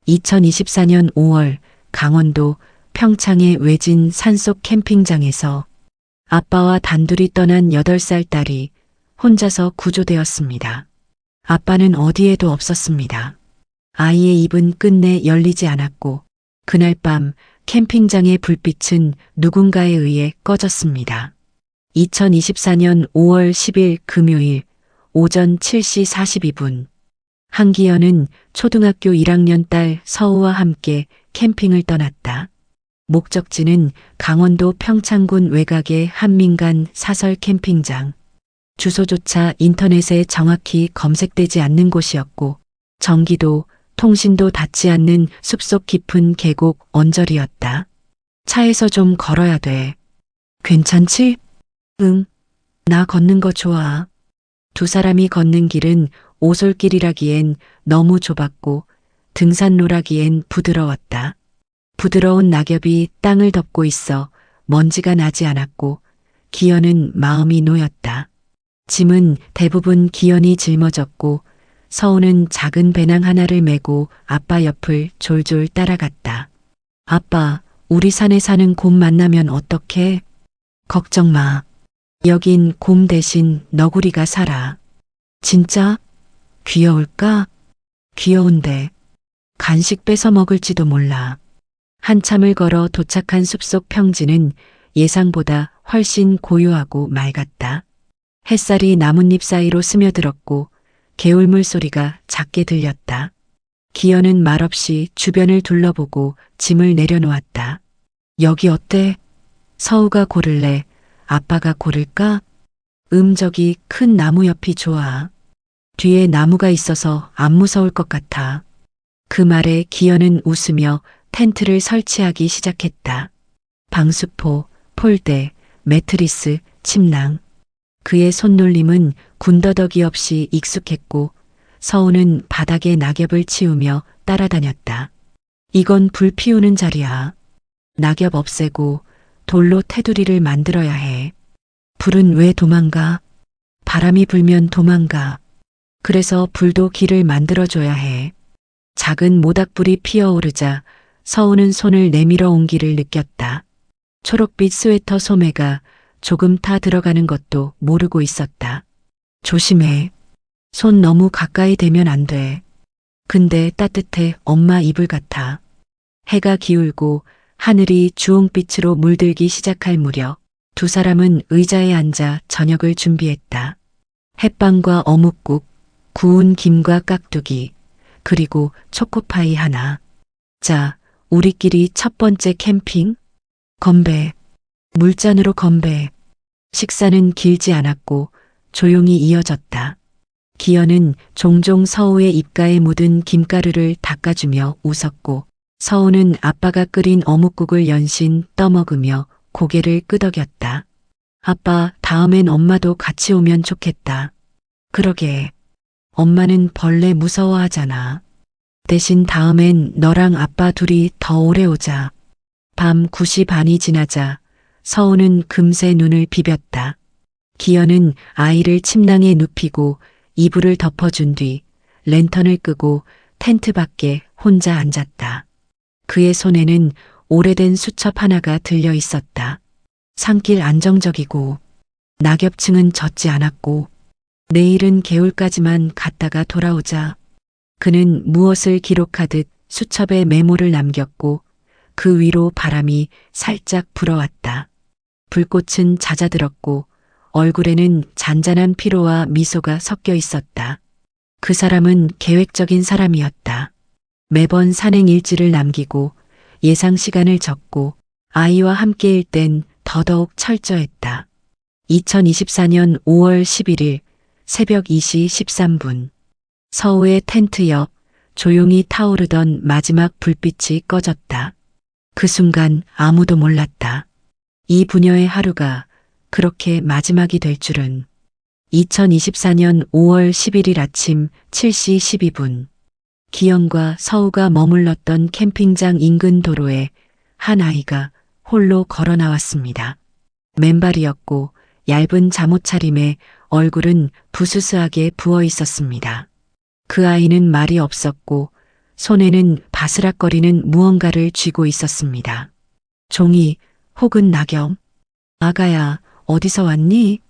2024년 5월 강원도 평창의 외진 산속 캠핑장에서 아빠와 단둘이 떠난 8살 딸이 혼자서 구조되었습니다. 아빠는 어디에도 없었습니다. 아이의 입은 끝내 열리지 않았고 그날 밤 캠핑장의 불빛은 누군가에 의해 꺼졌습니다. 2024년 5월 10일 금요일 오전 7시 42분 한기현은 초등학교 1학년 딸 서우와 함께 캠핑을 떠났다. 목적지는 강원도 평창군 외곽의 한민간 사설 캠핑장. 주소조차 인터넷에 정확히 검색되지 않는 곳이었고 전기도, 통신도 닿지 않는 숲속 깊은 계곡 언저리였다. 차에서 좀 걸어야 돼. 괜찮지? 응, 나 걷는 거 좋아. 두 사람이 걷는 길은 오솔길이라기엔 너무 좁았고 등산로라기엔 부드러웠다. 부드러운 낙엽이 땅을 덮고 있어 먼지가 나지 않았고 기현은 마음이 놓였다. 짐은 대부분 기현이 짊어졌고 서우는 작은 배낭 하나를 메고 아빠 옆을 졸졸 따라갔다. 아빠, 우리 산에 사는 곰 만나면 어떡해? 걱정 마. 여긴 곰 대신 너구리가 살아. 진짜? 귀여울까? 귀여운데 간식 뺏어 먹을지도 몰라. 한참을 걸어 도착한 숲속 평지는 예상보다 훨씬 고요하고 맑았다. 햇살이 나뭇잎 사이로 스며들었고 개울물 소리가 작게 들렸다. 기현은 말없이 주변을 둘러보고 짐을 내려놓았다. 여기 어때? 서우가 고를래? 아빠가 고를까? 저기 큰 나무 옆이 좋아. 뒤에 나무가 있어서 안 무서울 것 같아. 그 말에 기현은 웃으며 텐트를 설치하기 시작했다. 방수포, 폴대, 매트리스, 침낭. 그의 손놀림은 군더더기 없이 익숙했고 서우는 바닥에 낙엽을 치우며 따라다녔다. 이건 불 피우는 자리야. 낙엽 없애고 돌로 테두리를 만들어야 해. 불은 왜 도망가? 바람이 불면 도망가. 그래서 불도 길을 만들어줘야 해. 작은 모닥불이 피어오르자 서우는 손을 내밀어 온기를 느꼈다. 초록빛 스웨터 소매가 조금 타 들어가는 것도 모르고 있었다. 조심해. 손 너무 가까이 대면 안 돼. 근데 따뜻해. 엄마 이불 같아. 해가 기울고 하늘이 주홍빛으로 물들기 시작할 무렵 두 사람은 의자에 앉아 저녁을 준비했다. 햇빵과 어묵국, 구운 김과 깍두기, 그리고 초코파이 하나. 자, 우리끼리 첫 번째 캠핑? 건배. 물잔으로 건배. 식사는 길지 않았고 조용히 이어졌다. 기현은 종종 서우의 입가에 묻은 김가루를 닦아주며 웃었고 서우는 아빠가 끓인 어묵국을 연신 떠먹으며 고개를 끄덕였다. 아빠, 다음엔 엄마도 같이 오면 좋겠다. 그러게. 엄마는 벌레 무서워하잖아. 대신 다음엔 너랑 아빠 둘이 더 오래 오자. 밤 9시 반이 지나자 서우는 금세 눈을 비볐다. 기현은 아이를 침낭에 눕히고 이불을 덮어준 뒤 랜턴을 끄고 텐트 밖에 혼자 앉았다. 그의 손에는 오래된 수첩 하나가 들려 있었다. 산길 안정적이고 낙엽층은 젖지 않았고 내일은 개울까지만 갔다가 돌아오자. 그는 무엇을 기록하듯 수첩에 메모를 남겼고 그 위로 바람이 살짝 불어왔다. 불꽃은 잦아들었고 얼굴에는 잔잔한 피로와 미소가 섞여 있었다. 그 사람은 계획적인 사람이었다. 매번 산행 일지를 남기고 예상 시간을 적고 아이와 함께일 땐 더더욱 철저했다. 2024년 5월 11일 새벽 2시 13분 서우의 텐트 옆 조용히 타오르던 마지막 불빛이 꺼졌다. 그 순간 아무도 몰랐다. 이 부녀의 하루가 그렇게 마지막이 될 줄은. 2024년 5월 11일 아침 7시 12분 기현과 서우가 머물렀던 캠핑장 인근 도로에 한 아이가 홀로 걸어 나왔습니다. 맨발이었고 얇은 잠옷 차림에 얼굴은 부스스하게 부어 있었습니다. 그 아이는 말이 없었고 손에는 바스락거리는 무언가를 쥐고 있었습니다. 종이 혹은 낙엽. 아가야, 어디서 왔니?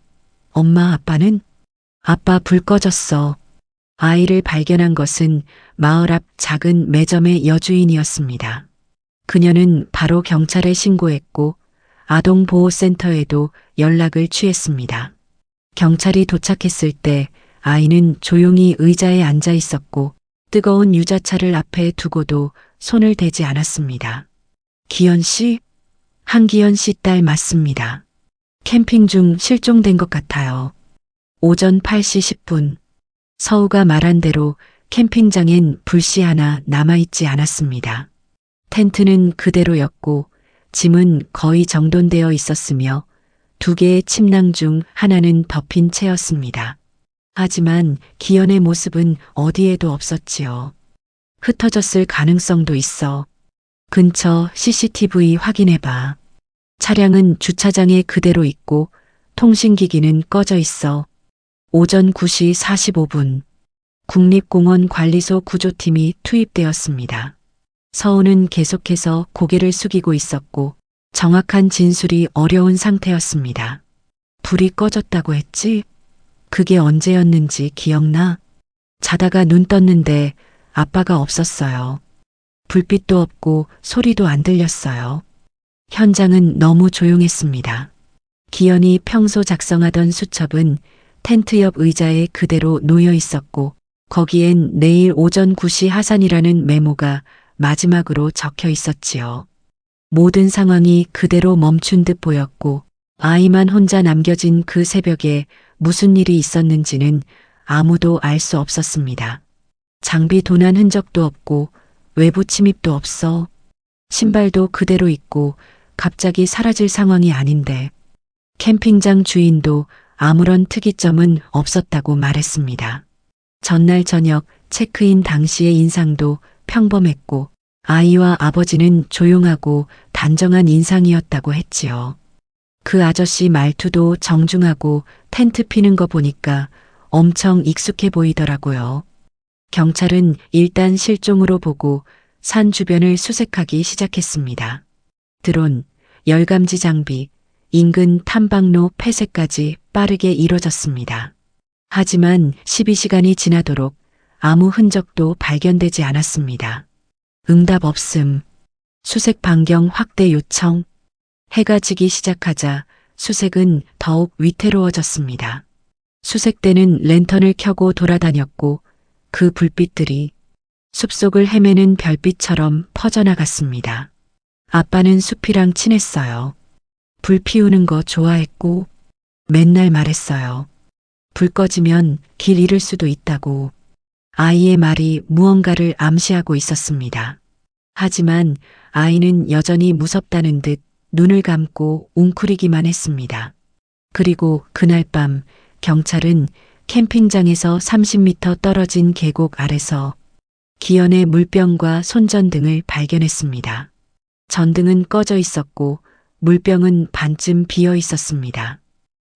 엄마, 아빠는? 아빠 불 꺼졌어. 아이를 발견한 것은 마을 앞 작은 매점의 여주인이었습니다. 그녀는 바로 경찰에 신고했고 아동보호센터에도 연락을 취했습니다. 경찰이 도착했을 때 아이는 조용히 의자에 앉아 있었고 뜨거운 유자차를 앞에 두고도 손을 대지 않았습니다. 기현 씨? 한기현 씨 딸 맞습니다. 캠핑 중 실종된 것 같아요. 오전 8시 10분. 서우가 말한 대로 캠핑장엔 불씨 하나 남아있지 않았습니다. 텐트는 그대로였고 짐은 거의 정돈되어 있었으며 2개의 침낭 중 하나는 덮인 채였습니다. 하지만 기현의 모습은 어디에도 없었지요. 흩어졌을 가능성도 있어. 근처 CCTV 확인해봐. 차량은 주차장에 그대로 있고 통신기기는 꺼져 있어. 오전 9시 45분. 국립공원 관리소 구조팀이 투입되었습니다. 서우는 계속해서 고개를 숙이고 있었고 정확한 진술이 어려운 상태였습니다. 불이 꺼졌다고 했지? 그게 언제였는지 기억나? 자다가 눈 떴는데 아빠가 없었어요. 불빛도 없고 소리도 안 들렸어요. 현장은 너무 조용했습니다. 기현이 평소 작성하던 수첩은 텐트 옆 의자에 그대로 놓여 있었고 거기엔 내일 오전 9시 하산이라는 메모가 마지막으로 적혀 있었지요. 모든 상황이 그대로 멈춘 듯 보였고 아이만 혼자 남겨진 그 새벽에 무슨 일이 있었는지는 아무도 알 수 없었습니다. 장비 도난 흔적도 없고 외부 침입도 없어. 신발도 그대로 있고 갑자기 사라질 상황이 아닌데 캠핑장 주인도 아무런 특이점은 없었다고 말했습니다. 전날 저녁 체크인 당시의 인상도 평범했고 아이와 아버지는 조용하고 단정한 인상이었다고 했지요. 그 아저씨 말투도 정중하고 텐트 피는 거 보니까 엄청 익숙해 보이더라고요. 경찰은 일단 실종으로 보고 산 주변을 수색하기 시작했습니다. 드론, 열감지 장비, 인근 탐방로 폐쇄까지 빠르게 이뤄졌습니다. 하지만 12시간이 지나도록 아무 흔적도 발견되지 않았습니다. 응답 없음. 수색 반경 확대 요청. 해가 지기 시작하자 수색은 더욱 위태로워졌습니다. 수색대는 랜턴을 켜고 돌아다녔고 그 불빛들이 숲속을 헤매는 별빛처럼 퍼져나갔습니다. 아빠는 숲이랑 친했어요. 불 피우는 거 좋아했고 맨날 말했어요. 불 꺼지면 길 잃을 수도 있다고. 아이의 말이 무언가를 암시하고 있었습니다. 하지만 아이는 여전히 무섭다는 듯 눈을 감고 웅크리기만 했습니다. 그리고 그날 밤 경찰은 캠핑장에서 30m 떨어진 계곡 아래서 기현의 물병과 손전등을 발견했습니다. 전등은 꺼져 있었고 물병은 반쯤 비어 있었습니다.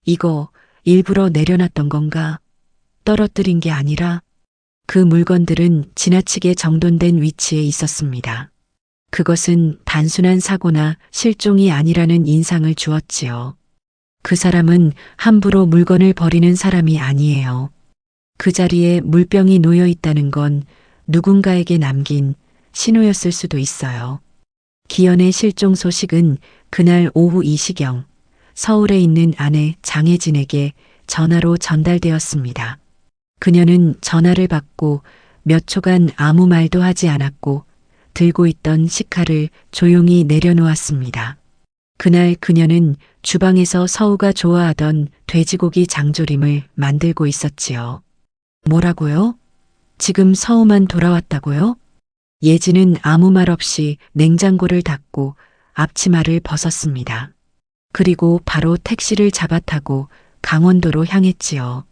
이거 일부러 내려놨던 건가? 떨어뜨린 게 아니라? 그 물건들은 지나치게 정돈된 위치에 있었습니다. 그것은 단순한 사고나 실종이 아니라는 인상을 주었지요. 그 사람은 함부로 물건을 버리는 사람이 아니에요. 그 자리에 물병이 놓여 있다는 건 누군가에게 남긴 신호였을 수도 있어요. 기현의 실종 소식은 그날 오후 2시경 서울에 있는 아내 장혜진에게 전화로 전달되었습니다. 그녀는 전화를 받고 몇 초간 아무 말도 하지 않았고 들고 있던 식칼을 조용히 내려놓았습니다. 그날 그녀는 주방에서 서우가 좋아하던 돼지고기 장조림을 만들고 있었지요. 뭐라고요? 지금 서우만 돌아왔다고요? 예진은 아무 말 없이 냉장고를 닫고 앞치마를 벗었습니다. 그리고 바로 택시를 잡아타고 강원도로 향했지요.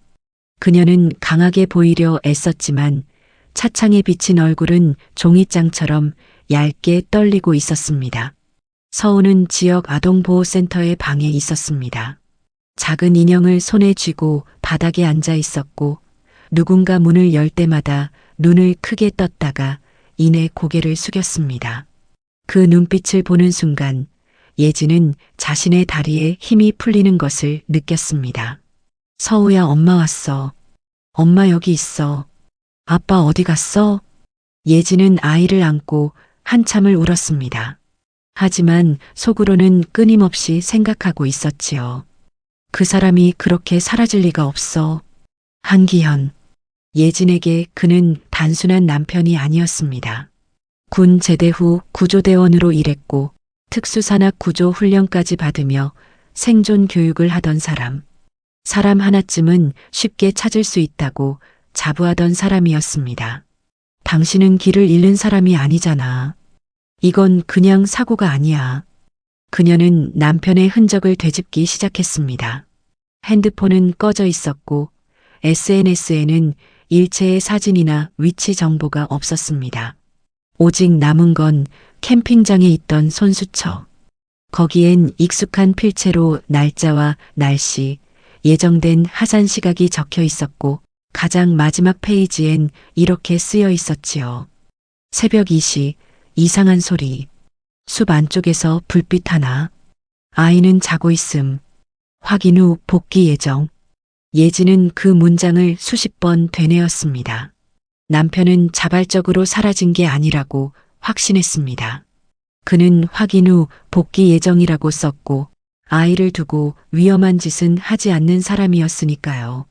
그녀는 강하게 보이려 애썼지만 차창에 비친 얼굴은 종이장처럼 얇게 떨리고 있었습니다. 서우는 지역 아동보호센터의 방에 있었습니다. 작은 인형을 손에 쥐고 바닥에 앉아 있었고 누군가 문을 열 때마다 눈을 크게 떴다가 이내 고개를 숙였습니다. 그 눈빛을 보는 순간 예진은 자신의 다리에 힘이 풀리는 것을 느꼈습니다. 서우야, 엄마 왔어. 엄마 여기 있어. 아빠 어디 갔어? 예진은 아이를 안고 한참을 울었습니다. 하지만 속으로는 끊임없이 생각하고 있었지요. 그 사람이 그렇게 사라질 리가 없어. 한기현. 예진에게 그는 단순한 남편이 아니었습니다. 군 제대 후 구조대원으로 일했고 특수산악 구조 훈련까지 받으며 생존 교육을 하던 사람. 사람 하나쯤은 쉽게 찾을 수 있다고 자부하던 사람이었습니다. 당신은 길을 잃는 사람이 아니잖아. 이건 그냥 사고가 아니야. 그녀는 남편의 흔적을 되짚기 시작했습니다. 핸드폰은 꺼져 있었고 SNS에는 일체의 사진이나 위치 정보가 없었습니다. 오직 남은 건 캠핑장에 있던 손수첩. 거기엔 익숙한 필체로 날짜와 날씨, 예정된 하산 시각이 적혀 있었고 가장 마지막 페이지엔 이렇게 쓰여 있었지요. 새벽 2시, 이상한 소리. 숲 안쪽에서 불빛 하나. 아이는 자고 있음. 확인 후 복귀 예정. 예진은 그 문장을 수십 번 되뇌었습니다. 남편은 자발적으로 사라진 게 아니라고 확신했습니다. 그는 확인 후 복귀 예정이라고 썼고 아이를 두고 위험한 짓은 하지 않는 사람이었으니까요.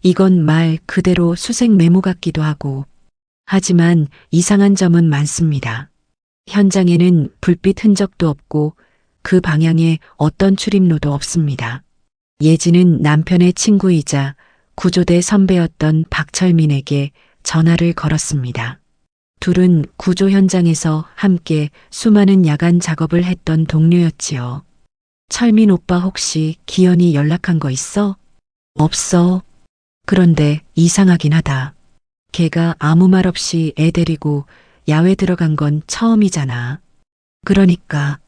이건 말 그대로 수색 메모 같기도 하고. 하지만 이상한 점은 많습니다. 현장에는 불빛 흔적도 없고 그 방향에 어떤 출입로도 없습니다. 예진은 남편의 친구이자 구조대 선배였던 박철민에게 전화를 걸었습니다. 둘은 구조 현장에서 함께 수많은 야간 작업을 했던 동료였지요. 철민 오빠 혹시 기현이 연락한 거 있어? 없어. 그런데 이상하긴 하다. 걔가 아무 말 없이 애 데리고 야외 들어간 건 처음이잖아. 그러니까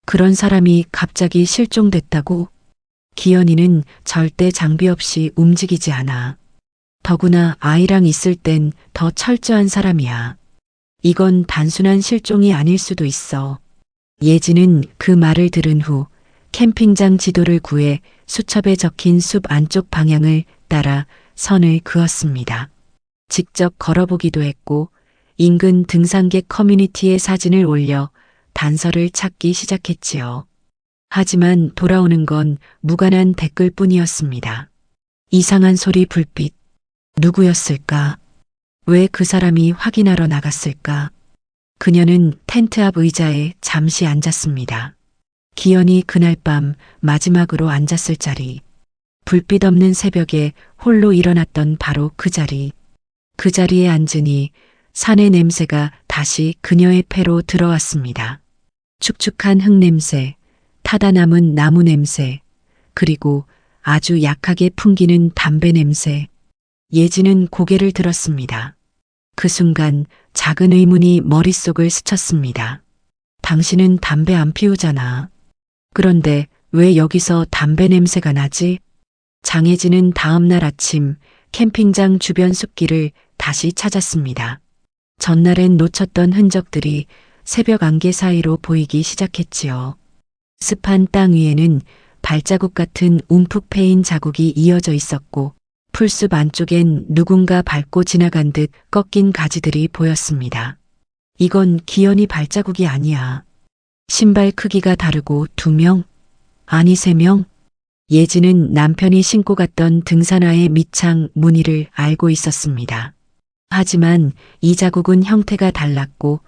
그런 사람이 갑자기 실종됐다고? 기현이는 절대 장비 없이 움직이지 않아. 더구나 아이랑 있을 땐 더 철저한 사람이야. 이건 단순한 실종이 아닐 수도 있어. 예진은 그 말을 들은 후 캠핑장 지도를 구해 수첩에 적힌 숲 안쪽 방향을 따라 선을 그었습니다. 직접 걸어보기도 했고 인근 등산객 커뮤니티에 사진을 올려 단서를 찾기 시작했지요. 하지만 돌아오는 건 무관한 댓글뿐이었습니다. 이상한 소리 불빛. 누구였을까? 왜 그 사람이 확인하러 나갔을까? 그녀는 텐트 앞 의자에 잠시 앉았습니다. 기현이 그날 밤 마지막으로 앉았을 자리. 불빛 없는 새벽에 홀로 일어났던 바로 그 자리. 그 자리에 앉으니 산의 냄새가 다시 그녀의 폐로 들어왔습니다. 축축한 흙 냄새, 타다 남은 나무 냄새, 그리고 아주 약하게 풍기는 담배 냄새. 예진은 고개를 들었습니다. 그 순간 작은 의문이 머릿속을 스쳤습니다. 당신은 담배 안 피우잖아. 그런데 왜 여기서 담배 냄새가 나지? 장혜진은 다음 날 아침 캠핑장 주변 숲길을 다시 찾았습니다. 전날엔 놓쳤던 흔적들이 새벽 안개 사이로 보이기 시작했지요. 습한 땅 위에는 발자국 같은 움푹 패인 자국이 이어져 있었고 풀숲 안쪽엔 누군가 밟고 지나간 듯 꺾인 가지들이 보였습니다. 이건 기현이 발자국이 아니야. 신발 크기가 다르고 2명? 아니 3명? 예진은 남편이 신고 갔던 등산화의 밑창 무늬를 알고 있었습니다. 하지만 이 자국은 형태가 달랐고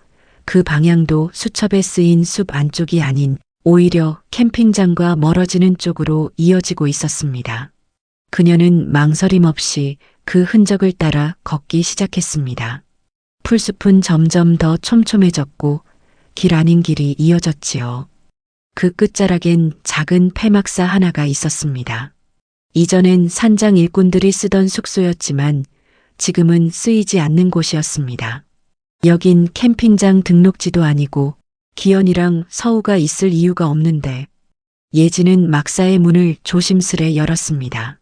그 방향도 수첩에 쓰인 숲 안쪽이 아닌 오히려 캠핑장과 멀어지는 쪽으로 이어지고 있었습니다. 그녀는 망설임 없이 그 흔적을 따라 걷기 시작했습니다. 풀숲은 점점 더 촘촘해졌고 길 아닌 길이 이어졌지요. 그 끝자락엔 작은 폐막사 하나가 있었습니다. 이전엔 산장 일꾼들이 쓰던 숙소였지만 지금은 쓰이지 않는 곳이었습니다. 여긴 캠핑장 등록지도 아니고 기현이랑 서우가 있을 이유가 없는데. 예진은 막사의 문을 조심스레 열었습니다.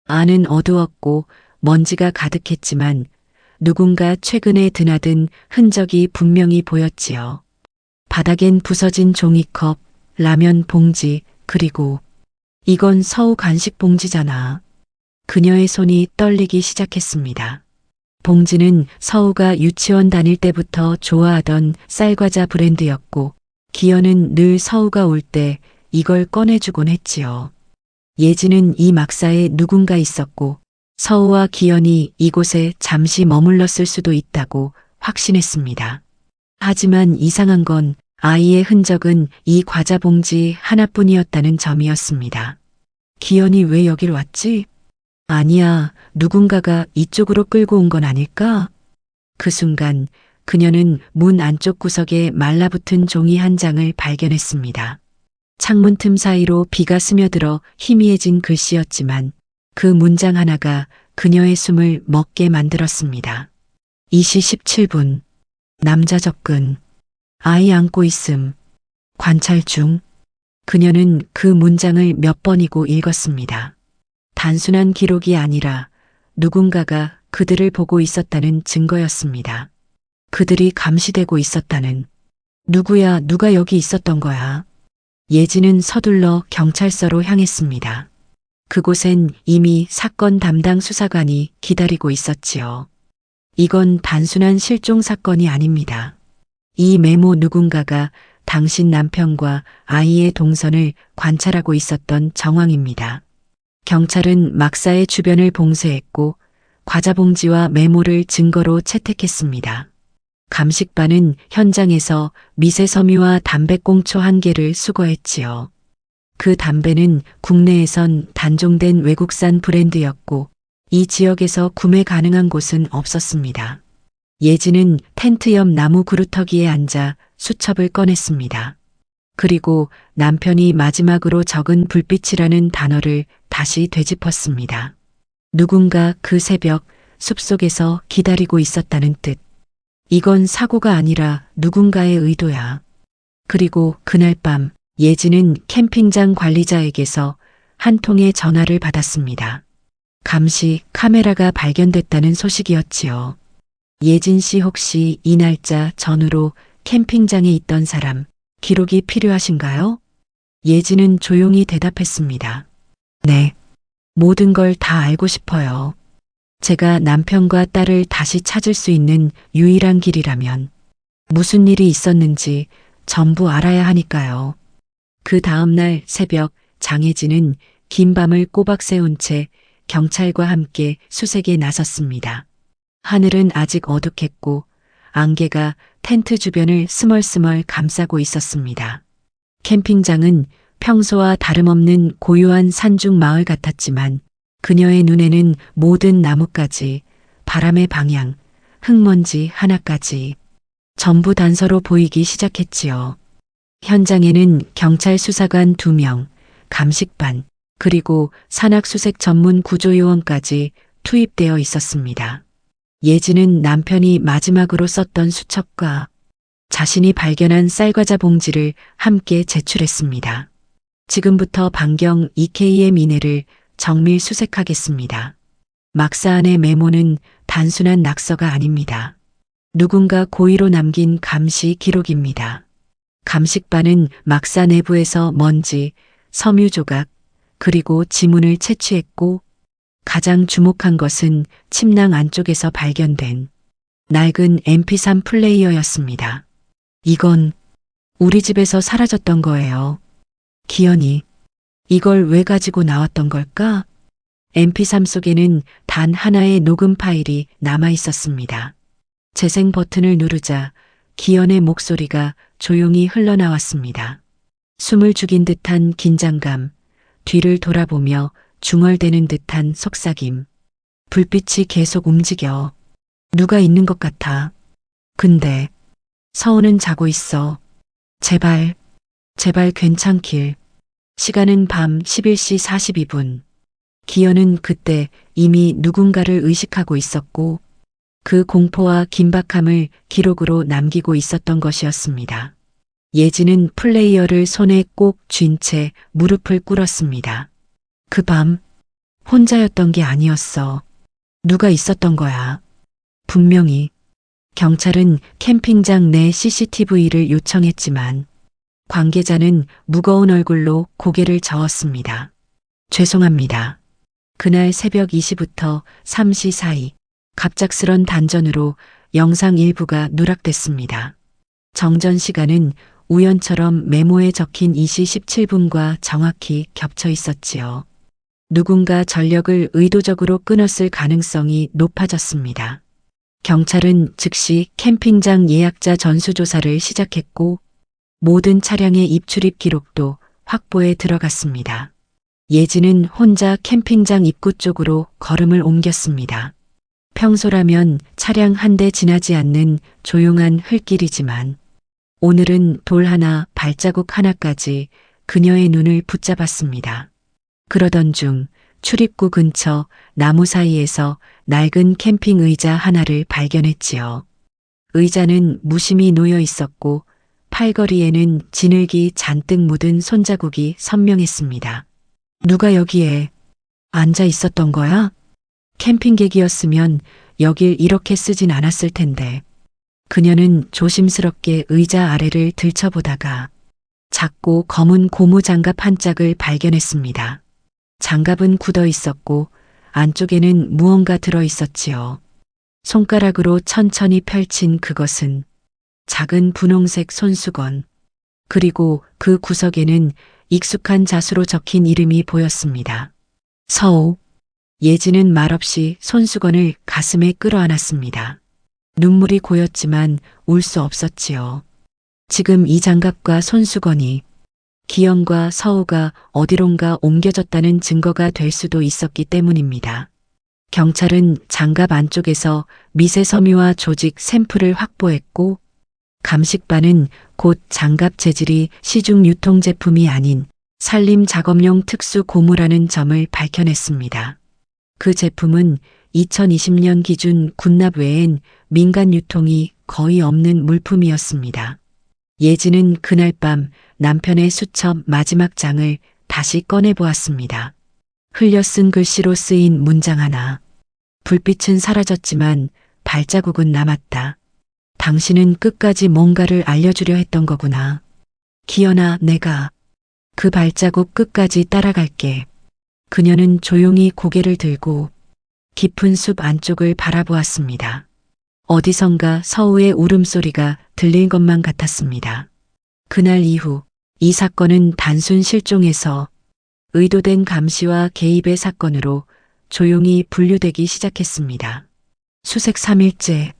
안은 어두웠고 먼지가 가득했지만 누군가 최근에 드나든 흔적이 분명히 보였지요. 바닥엔 부서진 종이컵, 라면 봉지, 그리고 이건 서우 간식 봉지잖아. 그녀의 손이 떨리기 시작했습니다. 봉지는 서우가 유치원 다닐 때부터 좋아하던 쌀과자 브랜드였고 기현은 늘 서우가 올 때 이걸 꺼내주곤 했지요. 예진은 이 막사에 누군가 있었고 서우와 기현이 이곳에 잠시 머물렀을 수도 있다고 확신했습니다. 하지만 이상한 건 아이의 흔적은 이 과자 봉지 하나뿐이었다는 점이었습니다. 기현이 왜 여길 왔지? 아니야, 누군가가 이쪽으로 끌고 온 건 아닐까? 그 순간 그녀는 문 안쪽 구석에 말라붙은 종이 한 장을 발견했습니다. 창문 틈 사이로 비가 스며들어 희미해진 글씨였지만 그 문장 하나가 그녀의 숨을 멎게 만들었습니다. 2시 17분. 남자 접근. 아이 안고 있음. 관찰 중. 그녀는 그 문장을 몇 번이고 읽었습니다. 단순한 기록이 아니라 누군가가 그들을 보고 있었다는 증거였습니다. 그들이 감시되고 있었다는. 누구야, 누가 여기 있었던 거야? 예진은 서둘러 경찰서로 향했습니다. 그곳엔 이미 사건 담당 수사관이 기다리고 있었지요. 이건 단순한 실종 사건이 아닙니다. 이 메모 누군가가 당신 남편과 아이의 동선을 관찰하고 있었던 정황입니다. 경찰은 막사의 주변을 봉쇄했고 과자 봉지와 메모를 증거로 채택했습니다. 감식반은 현장에서 미세 섬유와 담배꽁초 1개를 수거했지요. 그 담배는 국내에선 단종된 외국산 브랜드였고 이 지역에서 구매 가능한 곳은 없었습니다. 예진은 텐트 옆 나무 그루터기에 앉아 수첩을 꺼냈습니다. 그리고 남편이 마지막으로 적은 불빛이라는 단어를 다시 되짚었습니다. 누군가 그 새벽 숲속에서 기다리고 있었다는 뜻. 이건 사고가 아니라 누군가의 의도야. 그리고 그날 밤 예진은 캠핑장 관리자에게서 한 통의 전화를 받았습니다. 감시 카메라가 발견됐다는 소식이었지요. 예진 씨 혹시 이 날짜 전후로 캠핑장에 있던 사람 기록이 필요하신가요? 예진은 조용히 대답했습니다. 네. 모든 걸 다 알고 싶어요. 제가 남편과 딸을 다시 찾을 수 있는 유일한 길이라면 무슨 일이 있었는지 전부 알아야 하니까요. 그 다음날 새벽 장혜진은 긴 밤을 꼬박 세운 채 경찰과 함께 수색에 나섰습니다. 하늘은 아직 어둑했고 안개가 텐트 주변을 스멀스멀 감싸고 있었습니다. 캠핑장은 평소와 다름없는 고요한 산중 마을 같았지만 그녀의 눈에는 모든 나뭇가지, 바람의 방향, 흙먼지 하나까지 전부 단서로 보이기 시작했지요. 현장에는 경찰 수사관 2명, 감식반, 그리고 산악수색 전문 구조요원까지 투입되어 있었습니다. 예진은 남편이 마지막으로 썼던 수첩과 자신이 발견한 쌀과자 봉지를 함께 제출했습니다. 지금부터 반경 2km 이내를 정밀 수색하겠습니다. 막사 안의 메모는 단순한 낙서가 아닙니다. 누군가 고의로 남긴 감시 기록입니다. 감식반은 막사 내부에서 먼지, 섬유 조각, 그리고 지문을 채취했고 가장 주목한 것은 침낭 안쪽에서 발견된 낡은 mp3 플레이어였습니다. 이건 우리 집에서 사라졌던 거예요. 기현이 이걸 왜 가지고 나왔던 걸까? mp3 속에는 단 하나의 녹음 파일이 남아 있었습니다. 재생 버튼을 누르자 기현의 목소리가 조용히 흘러나왔습니다. 숨을 죽인 듯한 긴장감, 뒤를 돌아보며 중얼대는 듯한 속삭임. 불빛이 계속 움직여. 누가 있는 것 같아. 근데 서우는 자고 있어. 제발, 제발 괜찮길. 시간은 밤 11시 42분. 기현은 그때 이미 누군가를 의식하고 있었고 그 공포와 긴박함을 기록으로 남기고 있었던 것이었습니다. 예진은 플레이어를 손에 꼭 쥔 채 무릎을 꿇었습니다. 그 밤 혼자였던 게 아니었어. 누가 있었던 거야. 분명히. 경찰은 캠핑장 내 CCTV를 요청했지만 관계자는 무거운 얼굴로 고개를 저었습니다. 죄송합니다. 그날 새벽 2시부터 3시 사이 갑작스런 단전으로 영상 일부가 누락됐습니다. 정전 시간은 우연처럼 메모에 적힌 2시 17분과 정확히 겹쳐 있었지요. 누군가 전력을 의도적으로 끊었을 가능성이 높아졌습니다. 경찰은 즉시 캠핑장 예약자 전수조사를 시작했고 모든 차량의 입출입 기록도 확보에 들어갔습니다. 예진은 혼자 캠핑장 입구 쪽으로 걸음을 옮겼습니다. 평소라면 차량 한 대 지나지 않는 조용한 흘길이지만 오늘은 돌 하나, 발자국 하나까지 그녀의 눈을 붙잡았습니다. 그러던 중 출입구 근처 나무 사이에서 낡은 캠핑 의자 하나를 발견했지요. 의자는 무심히 놓여 있었고 팔걸이에는 진흙이 잔뜩 묻은 손자국이 선명했습니다. 누가 여기에 앉아 있었던 거야? 캠핑객이었으면 여길 이렇게 쓰진 않았을 텐데. 그녀는 조심스럽게 의자 아래를 들춰보다가 작고 검은 고무 장갑 한 짝을 발견했습니다. 장갑은 굳어 있었고 안쪽에는 무언가 들어 있었지요. 손가락으로 천천히 펼친 그것은 작은 분홍색 손수건, 그리고 그 구석에는 익숙한 자수로 적힌 이름이 보였습니다. 서우. 예진은 말없이 손수건을 가슴에 끌어안았습니다. 눈물이 고였지만 울 수 없었지요. 지금 이 장갑과 손수건이 기영과 서우가 어디론가 옮겨졌다는 증거가 될 수도 있었기 때문입니다. 경찰은 장갑 안쪽에서 미세 섬유화 조직 샘플을 확보했고 감식반은 곧 장갑 재질이 시중 유통제품이 아닌 산림 작업용 특수 고무라는 점을 밝혀냈습니다. 그 제품은 2020년 기준 군납 외엔 민간 유통이 거의 없는 물품이었습니다. 예진은 그날 밤 남편의 수첩 마지막 장을 다시 꺼내보았습니다. 흘려 쓴 글씨로 쓰인 문장 하나. 불빛은 사라졌지만 발자국은 남았다. 당신은 끝까지 뭔가를 알려주려 했던 거구나. 기현아, 내가 그 발자국 끝까지 따라갈게. 그녀는 조용히 고개를 들고 깊은 숲 안쪽을 바라보았습니다. 어디선가 서우의 울음소리가 들릴 것만 같았습니다. 그날 이후 이 사건은 단순 실종에서 의도된 감시와 개입의 사건으로 조용히 분류되기 시작했습니다. 수색 3일째,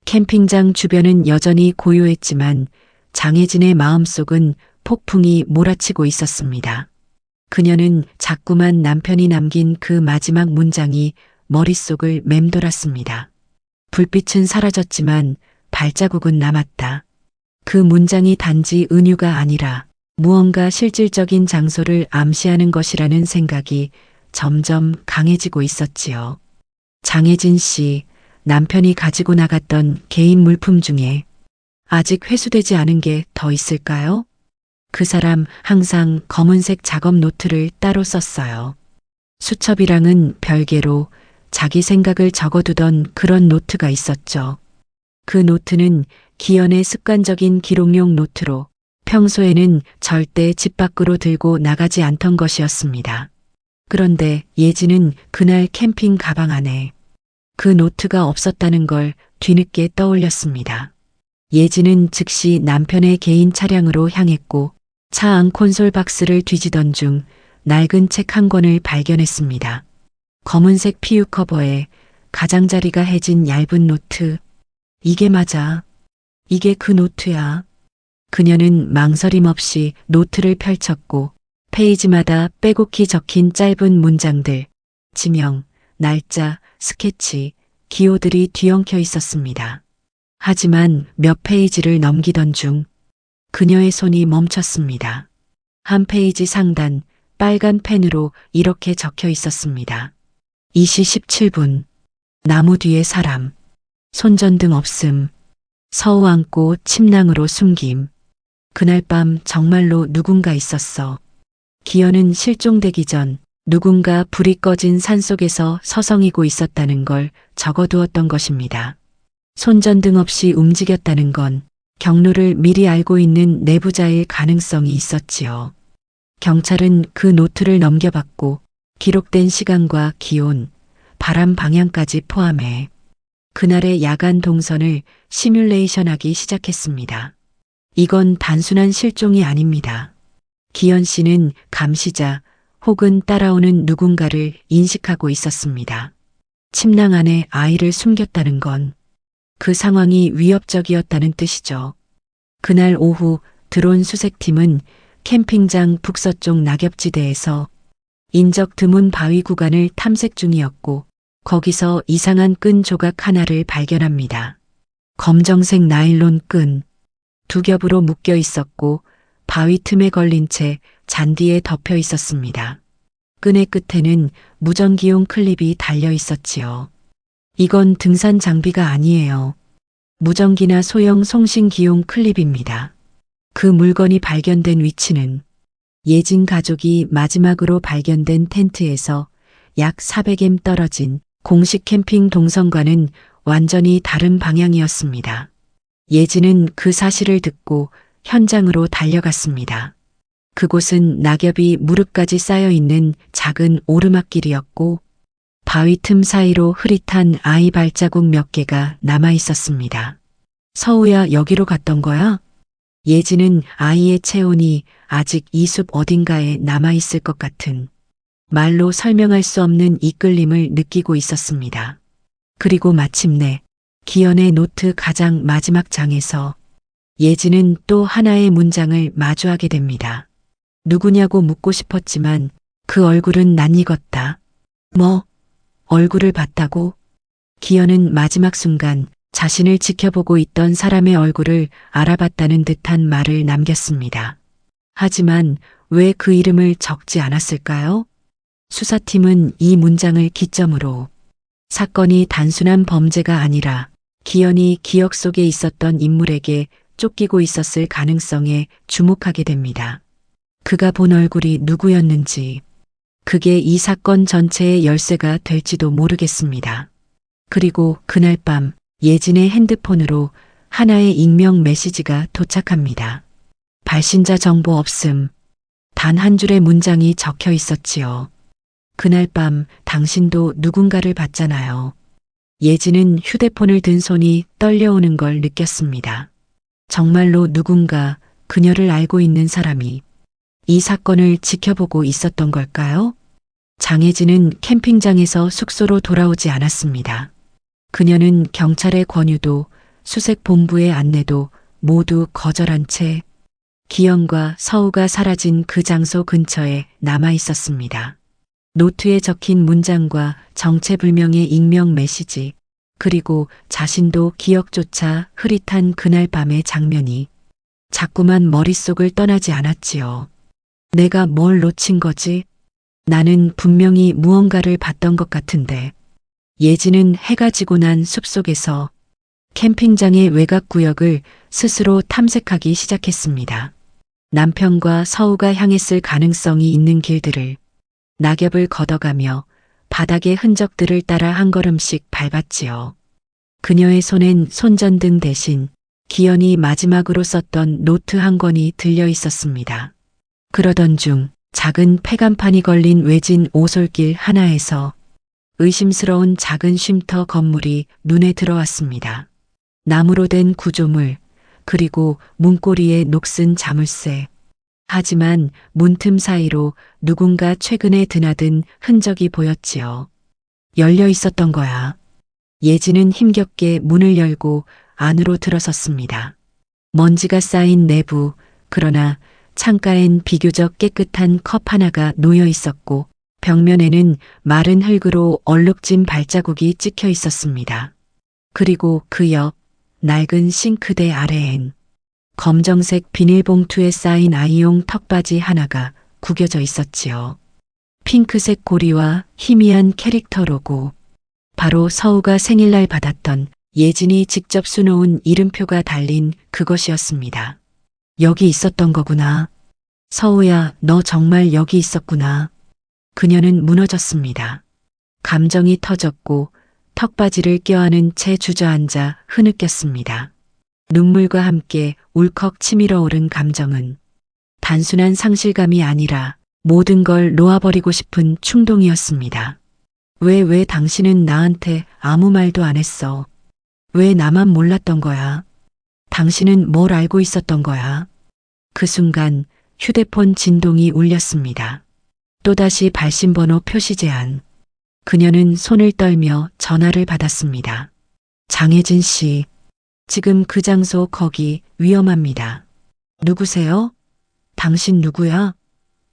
캠핑장 주변은 여전히 고요했지만 장혜진의 마음속은 폭풍이 몰아치고 있었습니다. 그녀는 자꾸만 남편이 남긴 그 마지막 문장이 머릿속을 맴돌았습니다. 불빛은 사라졌지만 발자국은 남았다. 그 문장이 단지 은유가 아니라 무언가 실질적인 장소를 암시하는 것이라는 생각이 점점 강해지고 있었지요. 장혜진 씨, 남편이 가지고 나갔던 개인 물품 중에 아직 회수되지 않은 게 더 있을까요? 그 사람 항상 검은색 작업 노트를 따로 썼어요. 수첩이랑은 별개로 자기 생각을 적어두던 그런 노트가 있었죠. 그 노트는 기현의 습관적인 기록용 노트로 평소에는 절대 집 밖으로 들고 나가지 않던 것이었습니다. 그런데 예진은 그날 캠핑 가방 안에 그 노트가 없었다는 걸 뒤늦게 떠올렸습니다. 예진은 즉시 남편의 개인 차량으로 향했고 차 안 콘솔 박스를 뒤지던 중 낡은 책 한 권을 발견했습니다. 검은색 피유 커버에 가장자리가 해진 얇은 노트. 이게 맞아. 이게 그 노트야. 그녀는 망설임 없이 노트를 펼쳤고 페이지마다 빼곡히 적힌 짧은 문장들, 지명, 날짜, 스케치, 기호들이 뒤엉켜 있었습니다. 하지만 몇 페이지를 넘기던 중 그녀의 손이 멈췄습니다. 한 페이지 상단 빨간 펜으로 이렇게 적혀 있었습니다. 2시 17분. 나무 뒤에 사람. 손전등 없음. 서우 안고 침낭으로 숨김. 그날 밤 정말로 누군가 있었어. 기현은 실종되기 전 누군가 불이 꺼진 산속에서 서성이고 있었다는 걸 적어두었던 것입니다. 손전등 없이 움직였다는 건 경로를 미리 알고 있는 내부자일 가능성이 있었지요. 경찰은 그 노트를 넘겨봤고 기록된 시간과 기온, 바람 방향까지 포함해 그날의 야간 동선을 시뮬레이션하기 시작했습니다. 이건 단순한 실종이 아닙니다. 기현 씨는 감시자 혹은 따라오는 누군가를 인식하고 있었습니다. 침낭 안에 아이를 숨겼다는 건 그 상황이 위협적이었다는 뜻이죠. 그날 오후 드론 수색팀은 캠핑장 북서쪽 낙엽지대에서 인적 드문 바위 구간을 탐색 중이었고 거기서 이상한 끈 조각 하나를 발견합니다. 검정색 나일론 끈, 두 겹으로 묶여 있었고 바위 틈에 걸린 채 잔디에 덮여 있었습니다. 끈의 끝에는 무전기용 클립이 달려 있었지요. 이건 등산 장비가 아니에요. 무전기나 소형 송신기용 클립입니다. 그 물건이 발견된 위치는 예진 가족이 마지막으로 발견된 텐트에서 약 400m 떨어진 공식 캠핑 동선과는 완전히 다른 방향이었습니다. 예진은 그 사실을 듣고 현장으로 달려갔습니다. 그곳은 낙엽이 무릎까지 쌓여 있는 작은 오르막길이었고 바위 틈 사이로 흐릿한 아이 발자국 몇 개가 남아 있었습니다. 서우야, 여기로 갔던 거야? 예진은 아이의 체온이 아직 이 숲 어딘가에 남아 있을 것 같은 말로 설명할 수 없는 이끌림을 느끼고 있었습니다. 그리고 마침내 기현의 노트 가장 마지막 장에서 예진은 또 하나의 문장을 마주하게 됩니다. 누구냐고 묻고 싶었지만 그 얼굴은 낯익었다. 뭐? 얼굴을 봤다고? 기현은 마지막 순간 자신을 지켜보고 있던 사람의 얼굴을 알아봤다는 듯한 말을 남겼습니다. 하지만 왜 그 이름을 적지 않았을까요? 수사팀은 이 문장을 기점으로 사건이 단순한 범죄가 아니라 기현이 기억 속에 있었던 인물에게 쫓기고 있었을 가능성에 주목하게 됩니다. 그가 본 얼굴이 누구였는지, 그게 이 사건 전체의 열쇠가 될지도 모르겠습니다. 그리고 그날 밤 예진의 핸드폰으로 하나의 익명 메시지가 도착합니다. 발신자 정보 없음. 단 한 줄의 문장이 적혀 있었지요. 그날 밤 당신도 누군가를 봤잖아요. 예진은 휴대폰을 든 손이 떨려오는 걸 느꼈습니다. 정말로 누군가, 그녀를 알고 있는 사람이 이 사건을 지켜보고 있었던 걸까요? 장혜진은 캠핑장에서 숙소로 돌아오지 않았습니다. 그녀는 경찰의 권유도 수색본부의 안내도 모두 거절한 채 기현과 서우가 사라진 그 장소 근처에 남아 있었습니다. 노트에 적힌 문장과 정체불명의 익명 메시지, 그리고 자신도 기억조차 흐릿한 그날 밤의 장면이 자꾸만 머릿속을 떠나지 않았지요. 내가 뭘 놓친 거지? 나는 분명히 무언가를 봤던 것 같은데. 예진은 해가 지고 난 숲속에서 캠핑장의 외곽 구역을 스스로 탐색하기 시작했습니다. 남편과 서우가 향했을 가능성이 있는 길들을, 낙엽을 걷어가며 바닥의 흔적들을 따라 한 걸음씩 밟았지요. 그녀의 손엔 손전등 대신 기현이 마지막으로 썼던 노트 한 권이 들려 있었습니다. 그러던 중 작은 폐간판이 걸린 외진 오솔길 하나에서 의심스러운 작은 쉼터 건물이 눈에 들어왔습니다. 나무로 된 구조물, 그리고 문고리에 녹슨 자물쇠. 하지만 문틈 사이로 누군가 최근에 드나든 흔적이 보였지요. 열려 있었던 거야. 예진은 힘겹게 문을 열고 안으로 들어섰습니다. 먼지가 쌓인 내부, 그러나 창가엔 비교적 깨끗한 컵 하나가 놓여 있었고 벽면에는 마른 흙으로 얼룩진 발자국이 찍혀 있었습니다. 그리고 그 옆 낡은 싱크대 아래엔 검정색 비닐봉투에 쌓인 아이용 턱바지 하나가 구겨져 있었지요. 핑크색 고리와 희미한 캐릭터 로고. 바로 서우가 생일날 받았던 예진이 직접 수놓은 이름표가 달린 그것이었습니다. 여기 있었던 거구나. 서우야, 너 정말 여기 있었구나. 그녀는 무너졌습니다. 감정이 터졌고 턱받이를 껴안은 채 주저앉아 흐느꼈습니다. 눈물과 함께 울컥 치밀어 오른 감정은 단순한 상실감이 아니라 모든 걸 놓아버리고 싶은 충동이었습니다. 왜 당신은 나한테 아무 말도 안 했어? 왜 나만 몰랐던 거야? 당신은 뭘 알고 있었던 거야? 그 순간 휴대폰 진동이 울렸습니다. 또다시 발신번호 표시 제한. 그녀는 손을 떨며 전화를 받았습니다. 장혜진 씨, 지금 그 장소 거기 위험합니다. 누구세요? 당신 누구야?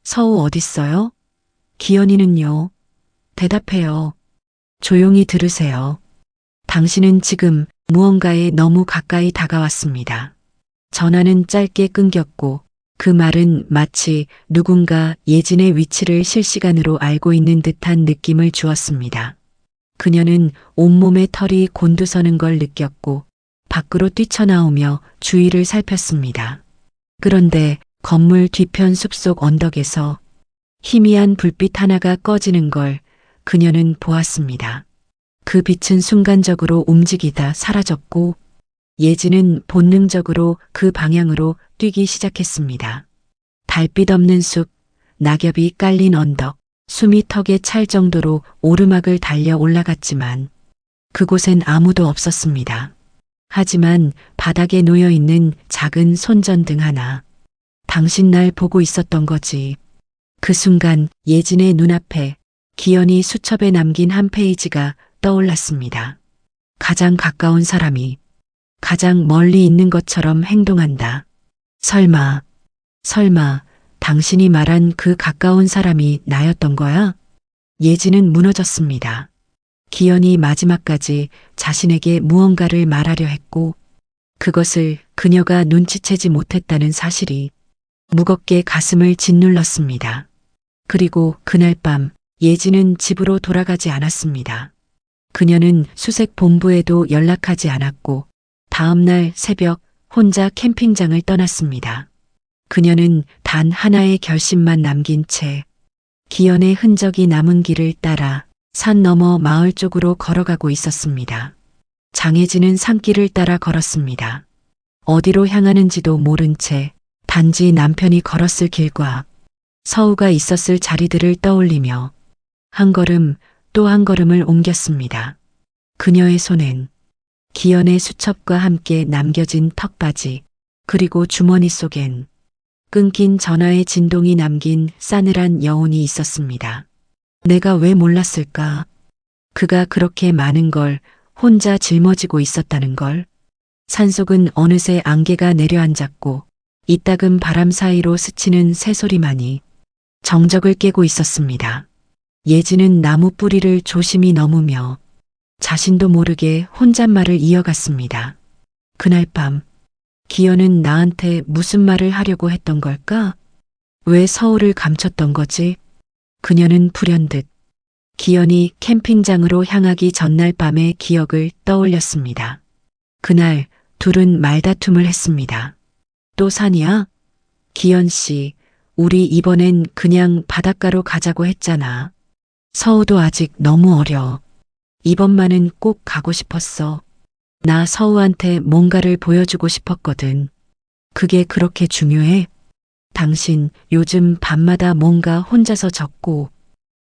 서우 어딨어요? 기현이는요? 대답해요. 조용히 들으세요. 당신은 지금 무언가에 너무 가까이 다가왔습니다. 전화는 짧게 끊겼고 그 말은 마치 누군가 예진의 위치를 실시간으로 알고 있는 듯한 느낌을 주었습니다. 그녀는 온몸에 털이 곤두서는 걸 느꼈고 밖으로 뛰쳐나오며 주위를 살폈습니다. 그런데 건물 뒤편 숲속 언덕에서 희미한 불빛 하나가 꺼지는 걸 그녀는 보았습니다. 그 빛은 순간적으로 움직이다 사라졌고 예진은 본능적으로 그 방향으로 뛰기 시작했습니다. 달빛 없는 숲, 낙엽이 깔린 언덕, 숨이 턱에 찰 정도로 오르막을 달려 올라갔지만 그곳엔 아무도 없었습니다. 하지만 바닥에 놓여 있는 작은 손전등 하나. 당신 날 보고 있었던 거지. 그 순간 예진의 눈앞에 기현이 수첩에 남긴 한 페이지가 떠올랐습니다. 가장 가까운 사람이 가장 멀리 있는 것처럼 행동한다. 설마 당신이 말한 그 가까운 사람이 나였던 거야? 예진은 무너졌습니다. 기현이 마지막까지 자신에게 무언가를 말하려 했고 그것을 그녀가 눈치채지 못했다는 사실이 무겁게 가슴을 짓눌렀습니다. 그리고 그날 밤 예진은 집으로 돌아가지 않았습니다. 그녀는 수색 본부에도 연락하지 않았고 다음 날 새벽 혼자 캠핑장을 떠났습니다. 그녀는 단 하나의 결심만 남긴 채 기현의 흔적이 남은 길을 따라 산 너머 마을 쪽으로 걸어가고 있었습니다. 장혜진은 산길을 따라 걸었습니다. 어디로 향하는지도 모른 채 단지 남편이 걸었을 길과 서우가 있었을 자리들을 떠올리며 한 걸음 또 한 걸음을 옮겼습니다. 그녀의 손엔 기현의 수첩과 함께 남겨진 턱받이 그리고 주머니 속엔 끊긴 전화의 진동이 남긴 싸늘한 여운이 있었습니다. 내가 왜 몰랐을까? 그가 그렇게 많은 걸 혼자 짊어지고 있었다는 걸. 산속은 어느새 안개가 내려앉았고 이따금 바람 사이로 스치는 새소리만이 정적을 깨고 있었습니다. 예진은 나무 뿌리를 조심히 넘으며 자신도 모르게 혼잣말을 이어갔습니다. 그날 밤 기현은 나한테 무슨 말을 하려고 했던 걸까? 왜 서울을 감췄던 거지? 그녀는 불현듯 기현이 캠핑장으로 향하기 전날 밤의 기억을 떠올렸습니다. 그날 둘은 말다툼을 했습니다. 또 산이야? 기현 씨, 우리 이번엔 그냥 바닷가로 가자고 했잖아. 서우도 아직 너무 어려. 이번만은 꼭 가고 싶었어. 나 서우한테 뭔가를 보여주고 싶었거든. 그게 그렇게 중요해? 당신 요즘 밤마다 뭔가 혼자서 적고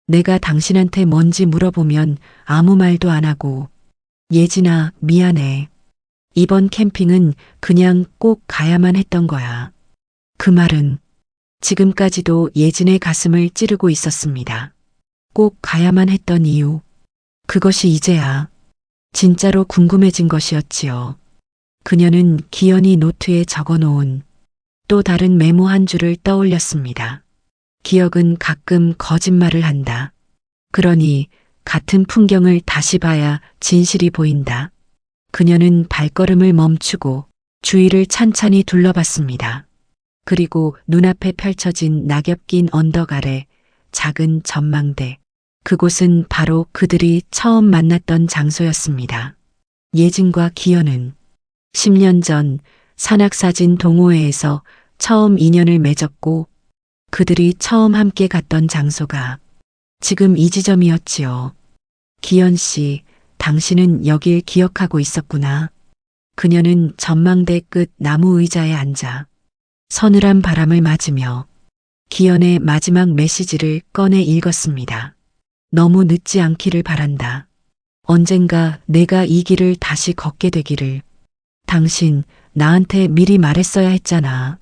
내가 당신한테 뭔지 물어보면 아무 말도 안 하고. 예진아, 미안해. 이번 캠핑은 그냥 꼭 가야만 했던 거야. 그 말은 지금까지도 예진의 가슴을 찌르고 있었습니다. 꼭 가야만 했던 이유. 그것이 이제야 진짜로 궁금해진 것이었지요. 그녀는 기현이 노트에 적어놓은 또 다른 메모 한 줄을 떠올렸습니다. 기억은 가끔 거짓말을 한다. 그러니 같은 풍경을 다시 봐야 진실이 보인다. 그녀는 발걸음을 멈추고 주위를 찬찬히 둘러봤습니다. 그리고 눈앞에 펼쳐진 낙엽 낀 언덕 아래 작은 전망대. 그곳은 바로 그들이 처음 만났던 장소였습니다. 예진과 기현은 10년 전 산악사진 동호회에서 처음 인연을 맺었고 그들이 처음 함께 갔던 장소가 지금 이 지점이었지요. 기현 씨, 당신은 여길 기억하고 있었구나. 그녀는 전망대 끝 나무 의자에 앉아 서늘한 바람을 맞으며 기현의 마지막 메시지를 꺼내 읽었습니다. 너무 늦지 않기를 바란다. 언젠가 내가 이 길을 다시 걷게 되기를. 당신 나한테 미리 말했어야 했잖아.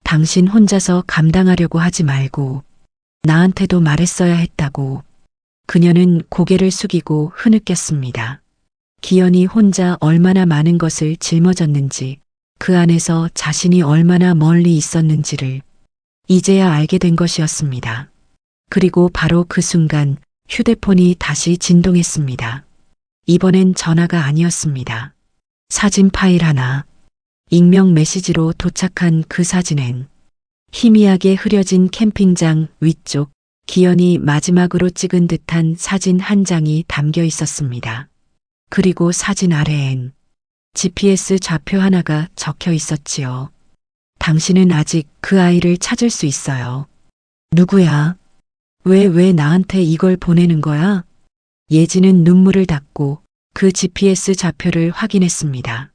당신 혼자서 감당하려고 하지 말고 나한테도 말했어야 했다고. 그녀는 고개를 숙이고 흐느꼈습니다. 기현이 혼자 얼마나 많은 것을 짊어졌는지, 그 안에서 자신이 얼마나 멀리 있었는지를 이제야 알게 된 것이었습니다. 그리고 바로 그 순간 휴대폰이 다시 진동했습니다. 이번엔 전화가 아니었습니다. 사진 파일 하나. 익명 메시지로 도착한 그 사진엔 희미하게 흐려진 캠핑장 위쪽 기현이 마지막으로 찍은 듯한 사진 한 장이 담겨 있었습니다. 그리고 사진 아래엔 GPS 좌표 하나가 적혀 있었지요. 당신은 아직 그 아이를 찾을 수 있어요. 누구야? 왜 나한테 이걸 보내는 거야? 예지는 눈물을 닦고 그 GPS 좌표를 확인했습니다.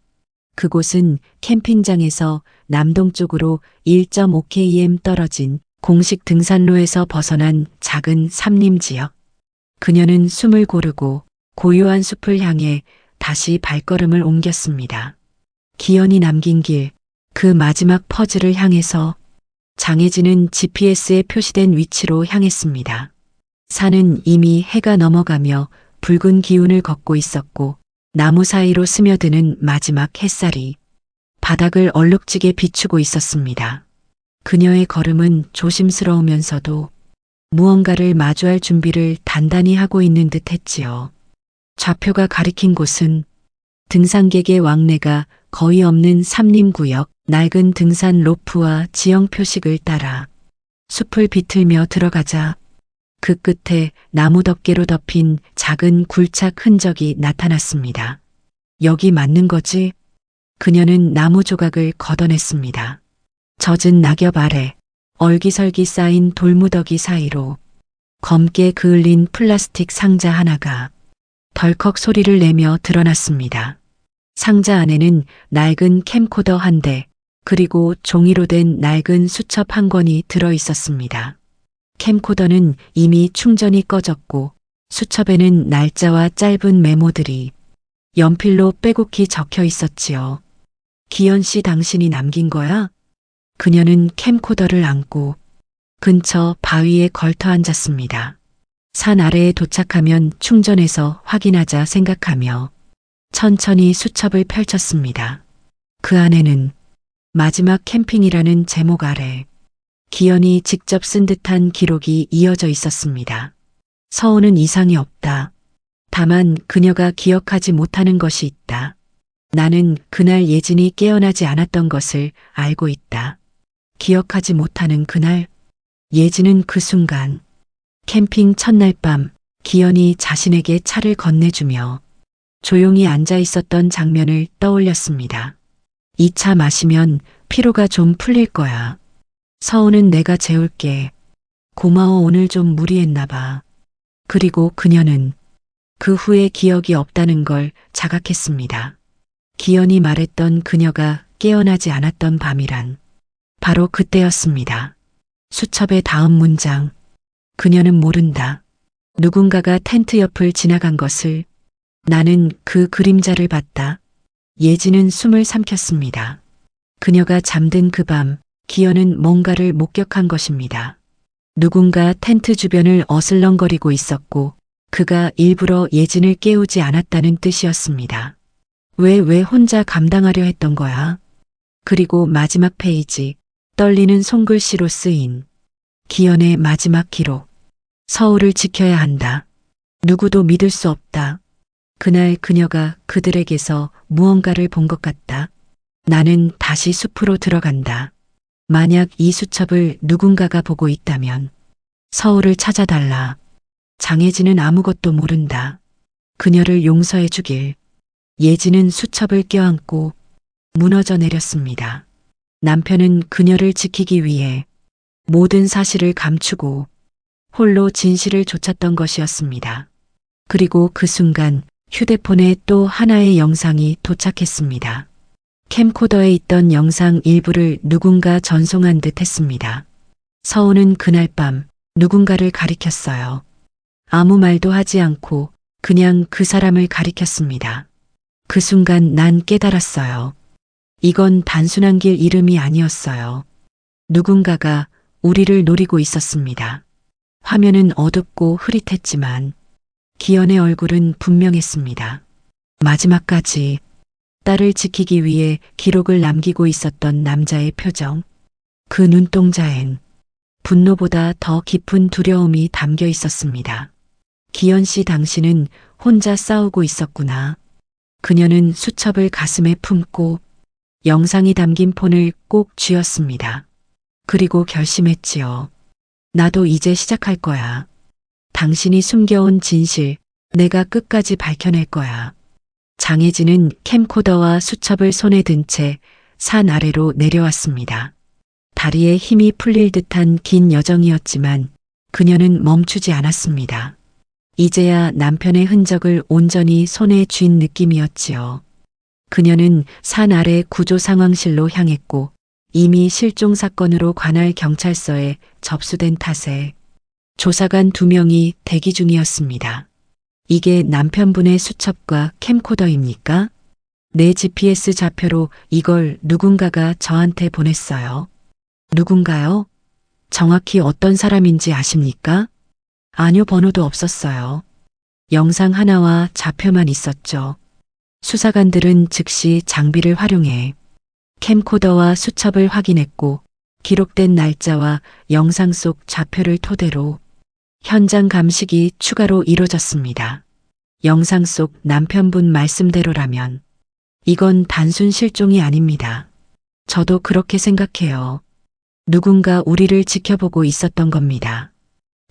그곳은 캠핑장에서 남동쪽으로 1.5km 떨어진 공식 등산로에서 벗어난 작은 산림 지역. 그녀는 숨을 고르고 고요한 숲을 향해 다시 발걸음을 옮겼습니다. 기현이 남긴 길, 그 마지막 퍼즐을 향해서 장혜진은 GPS에 표시된 위치로 향했습니다. 산은 이미 해가 넘어가며 붉은 기운을 걷고 있었고 나무 사이로 스며드는 마지막 햇살이 바닥을 얼룩지게 비추고 있었습니다. 그녀의 걸음은 조심스러우면서도 무언가를 마주할 준비를 단단히 하고 있는 듯 했지요. 좌표가 가리킨 곳은 등산객의 왕래가 거의 없는 산림구역, 낡은 등산 로프와 지형 표식을 따라 숲을 비틀며 들어가자 그 끝에 나무 덮개로 덮인 작은 굴착 흔적이 나타났습니다. 여기 맞는 거지? 그녀는 나무 조각을 걷어냈습니다. 젖은 낙엽 아래 얼기설기 쌓인 돌무더기 사이로 검게 그을린 플라스틱 상자 하나가 덜컥 소리를 내며 드러났습니다. 상자 안에는 낡은 캠코더 한 대, 그리고 종이로 된 낡은 수첩 한 권이 들어 있었습니다. 캠코더는 이미 충전이 꺼졌고 수첩에는 날짜와 짧은 메모들이 연필로 빼곡히 적혀 있었지요. 기현 씨, 당신이 남긴 거야? 그녀는 캠코더를 안고 근처 바위에 걸터 앉았습니다. 산 아래에 도착하면 충전해서 확인하자 생각하며 천천히 수첩을 펼쳤습니다. 그 안에는 마지막 캠핑이라는 제목 아래 기현이 직접 쓴 듯한 기록이 이어져 있었습니다. 서우는 이상이 없다. 다만 그녀가 기억하지 못하는 것이 있다. 나는 그날 예진이 깨어나지 않았던 것을 알고 있다. 기억하지 못하는 그날, 예진은 그 순간 캠핑 첫날 밤 기현이 자신에게 차를 건네주며 조용히 앉아 있었던 장면을 떠올렸습니다. 이 차 마시면 피로가 좀 풀릴 거야. 서우는 내가 재울게. 고마워, 오늘 좀 무리했나 봐. 그리고 그녀는 그 후에 기억이 없다는 걸 자각했습니다. 기현이 말했던 그녀가 깨어나지 않았던 밤이란 바로 그때였습니다. 수첩의 다음 문장. 그녀는 모른다. 누군가가 텐트 옆을 지나간 것을. 나는 그 그림자를 봤다. 예지는 숨을 삼켰습니다. 그녀가 잠든 그 밤 기현은 뭔가를 목격한 것입니다. 누군가 텐트 주변을 어슬렁거리고 있었고 그가 일부러 예진을 깨우지 않았다는 뜻이었습니다. 왜 혼자 감당하려 했던 거야? 그리고 마지막 페이지, 떨리는 손글씨로 쓰인 기현의 마지막 기록. 서울을 지켜야 한다. 누구도 믿을 수 없다. 그날 그녀가 그들에게서 무언가를 본 것 같다. 나는 다시 숲으로 들어간다. 만약 이 수첩을 누군가가 보고 있다면 서울을 찾아달라. 장혜진은 아무것도 모른다. 그녀를 용서해 주길. 예진은 수첩을 껴안고 무너져 내렸습니다. 남편은 그녀를 지키기 위해 모든 사실을 감추고 홀로 진실을 좇았던 것이었습니다. 그리고 그 순간 휴대폰에 또 하나의 영상이 도착했습니다. 캠코더에 있던 영상 일부를 누군가 전송한 듯 했습니다. 서우는 그날 밤 누군가를 가리켰어요. 아무 말도 하지 않고 그냥 그 사람을 가리켰습니다. 그 순간 난 깨달았어요. 이건 단순한 길 이름이 아니었어요. 누군가가 우리를 노리고 있었습니다. 화면은 어둡고 흐릿했지만 기현의 얼굴은 분명했습니다. 마지막까지 딸을 지키기 위해 기록을 남기고 있었던 남자의 표정. 그 눈동자엔 분노보다 더 깊은 두려움이 담겨 있었습니다. 기현 씨, 당신은 혼자 싸우고 있었구나. 그녀는 수첩을 가슴에 품고 영상이 담긴 폰을 꼭 쥐었습니다. 그리고 결심했지요. 나도 이제 시작할 거야. 당신이 숨겨온 진실, 내가 끝까지 밝혀낼 거야. 장혜진은 캠코더와 수첩을 손에 든 채 산 아래로 내려왔습니다. 다리에 힘이 풀릴 듯한 긴 여정이었지만 그녀는 멈추지 않았습니다. 이제야 남편의 흔적을 온전히 손에 쥔 느낌이었지요. 그녀는 산 아래 구조 상황실로 향했고 이미 실종 사건으로 관할 경찰서에 접수된 탓에 조사관 2명이 대기 중이었습니다. 이게 남편분의 수첩과 캠코더입니까? 내 GPS 좌표로 이걸 누군가가 저한테 보냈어요. 누군가요? 정확히 어떤 사람인지 아십니까? 아니요, 번호도 없었어요. 영상 하나와 좌표만 있었죠. 수사관들은 즉시 장비를 활용해 캠코더와 수첩을 확인했고 기록된 날짜와 영상 속 좌표를 토대로 현장 감식이 추가로 이뤄졌습니다. 영상 속 남편분 말씀대로라면 이건 단순 실종이 아닙니다. 저도 그렇게 생각해요. 누군가 우리를 지켜보고 있었던 겁니다.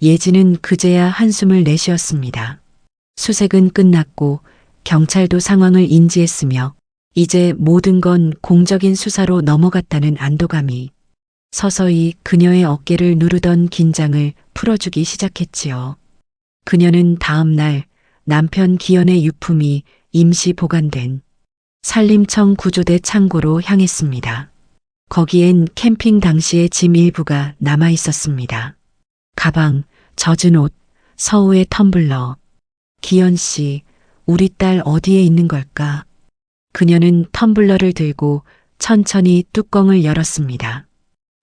예진은 그제야 한숨을 내쉬었습니다. 수색은 끝났고 경찰도 상황을 인지했으며 이제 모든 건 공적인 수사로 넘어갔다는 안도감이 서서히 그녀의 어깨를 누르던 긴장을 풀어주기 시작했지요. 그녀는 다음 날 남편 기현의 유품이 임시 보관된 산림청 구조대 창고로 향했습니다. 거기엔 캠핑 당시의 짐 일부가 남아 있었습니다. 가방, 젖은 옷, 서우의 텀블러. 기현 씨, 우리 딸 어디에 있는 걸까? 그녀는 텀블러를 들고 천천히 뚜껑을 열었습니다.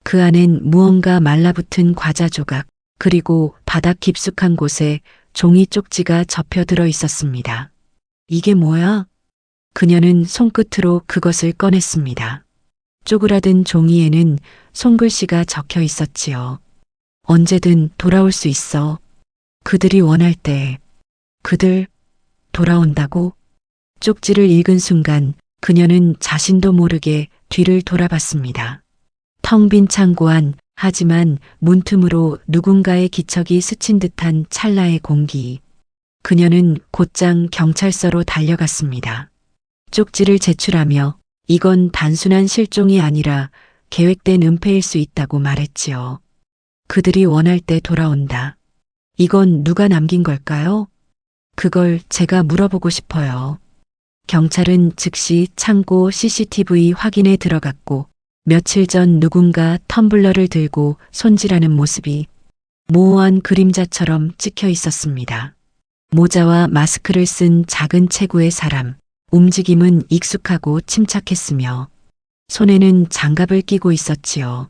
그 안엔 무언가 말라붙은 과자 조각, 그리고 바닥 깊숙한 곳에 종이 쪽지가 접혀 들어 있었습니다. 이게 뭐야? 그녀는 손끝으로 그것을 꺼냈습니다. 쪼그라든 종이에는 손글씨가 적혀 있었지요. 언제든 돌아올 수 있어. 그들이 원할 때. 그들 돌아온다고? 쪽지를 읽은 순간 그녀는 자신도 모르게 뒤를 돌아봤습니다. 텅 빈 창고 안, 하지만 문틈으로 누군가의 기척이 스친 듯한 찰나의 공기. 그녀는 곧장 경찰서로 달려갔습니다. 쪽지를 제출하며 이건 단순한 실종이 아니라 계획된 은폐일 수 있다고 말했지요. 그들이 원할 때 돌아온다. 이건 누가 남긴 걸까요? 그걸 제가 물어보고 싶어요. 경찰은 즉시 창고 CCTV 확인에 들어갔고 며칠 전 누군가 텀블러를 들고 손질하는 모습이 모호한 그림자처럼 찍혀 있었습니다. 모자와 마스크를 쓴 작은 체구의 사람, 움직임은 익숙하고 침착했으며 손에는 장갑을 끼고 있었지요.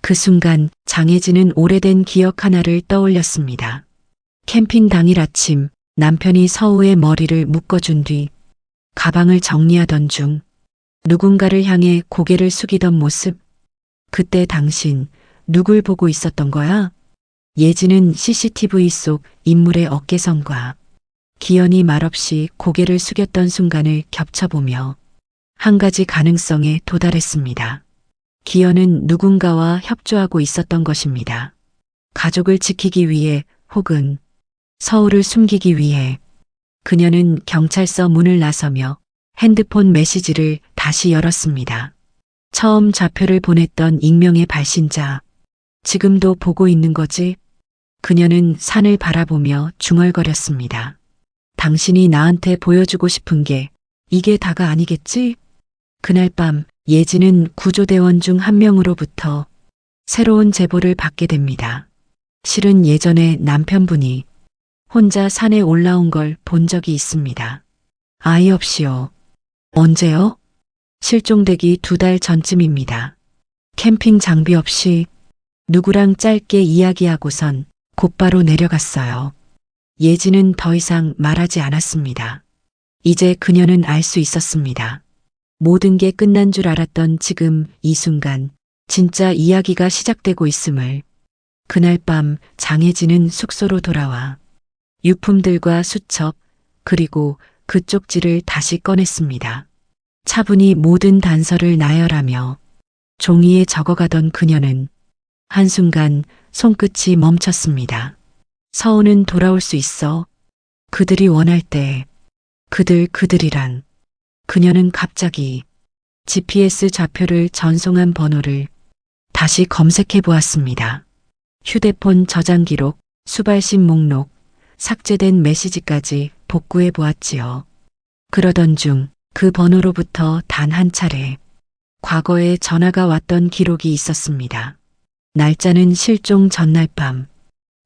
그 순간 장혜진은 오래된 기억 하나를 떠올렸습니다. 캠핑 당일 아침 남편이 서우의 머리를 묶어준 뒤 가방을 정리하던 중 누군가를 향해 고개를 숙이던 모습. 그때 당신 누굴 보고 있었던 거야? 예진은 CCTV 속 인물의 어깨선과 기현이 말없이 고개를 숙였던 순간을 겹쳐보며 한 가지 가능성에 도달했습니다. 기현은 누군가와 협조하고 있었던 것입니다. 가족을 지키기 위해 혹은 서우를 숨기기 위해. 그녀는 경찰서 문을 나서며 핸드폰 메시지를 다시 열었습니다. 처음 좌표를 보냈던 익명의 발신자. 지금도 보고 있는 거지? 그녀는 산을 바라보며 중얼거렸습니다. 당신이 나한테 보여주고 싶은 게 이게 다가 아니겠지? 그날 밤 예진은 구조대원 중 한 명으로부터 새로운 제보를 받게 됩니다. 실은 예전에 남편분이 혼자 산에 올라온 걸 본 적이 있습니다. 아이 없이요. 언제요? 실종되기 2달 전쯤입니다. 캠핑 장비 없이 누구랑 짧게 이야기하고선 곧바로 내려갔어요. 예진은 더 이상 말하지 않았습니다. 이제 그녀는 알 수 있었습니다. 모든 게 끝난 줄 알았던 지금 이 순간 진짜 이야기가 시작되고 있음을. 그날 밤 장혜진은 숙소로 돌아와 유품들과 수첩 그리고 그 쪽지를 다시 꺼냈습니다. 차분히 모든 단서를 나열하며 종이에 적어가던 그녀는 한순간 손끝이 멈췄습니다. 서우는 돌아올 수 있어. 그들이 원할 때. 그들이란. 그녀는 갑자기 GPS 좌표를 전송한 번호를 다시 검색해 보았습니다. 휴대폰 저장 기록, 수발신 목록, 삭제된 메시지까지 복구해 보았지요. 그러던 중 그 번호로부터 단 한 차례 과거에 전화가 왔던 기록이 있었습니다. 날짜는 실종 전날 밤,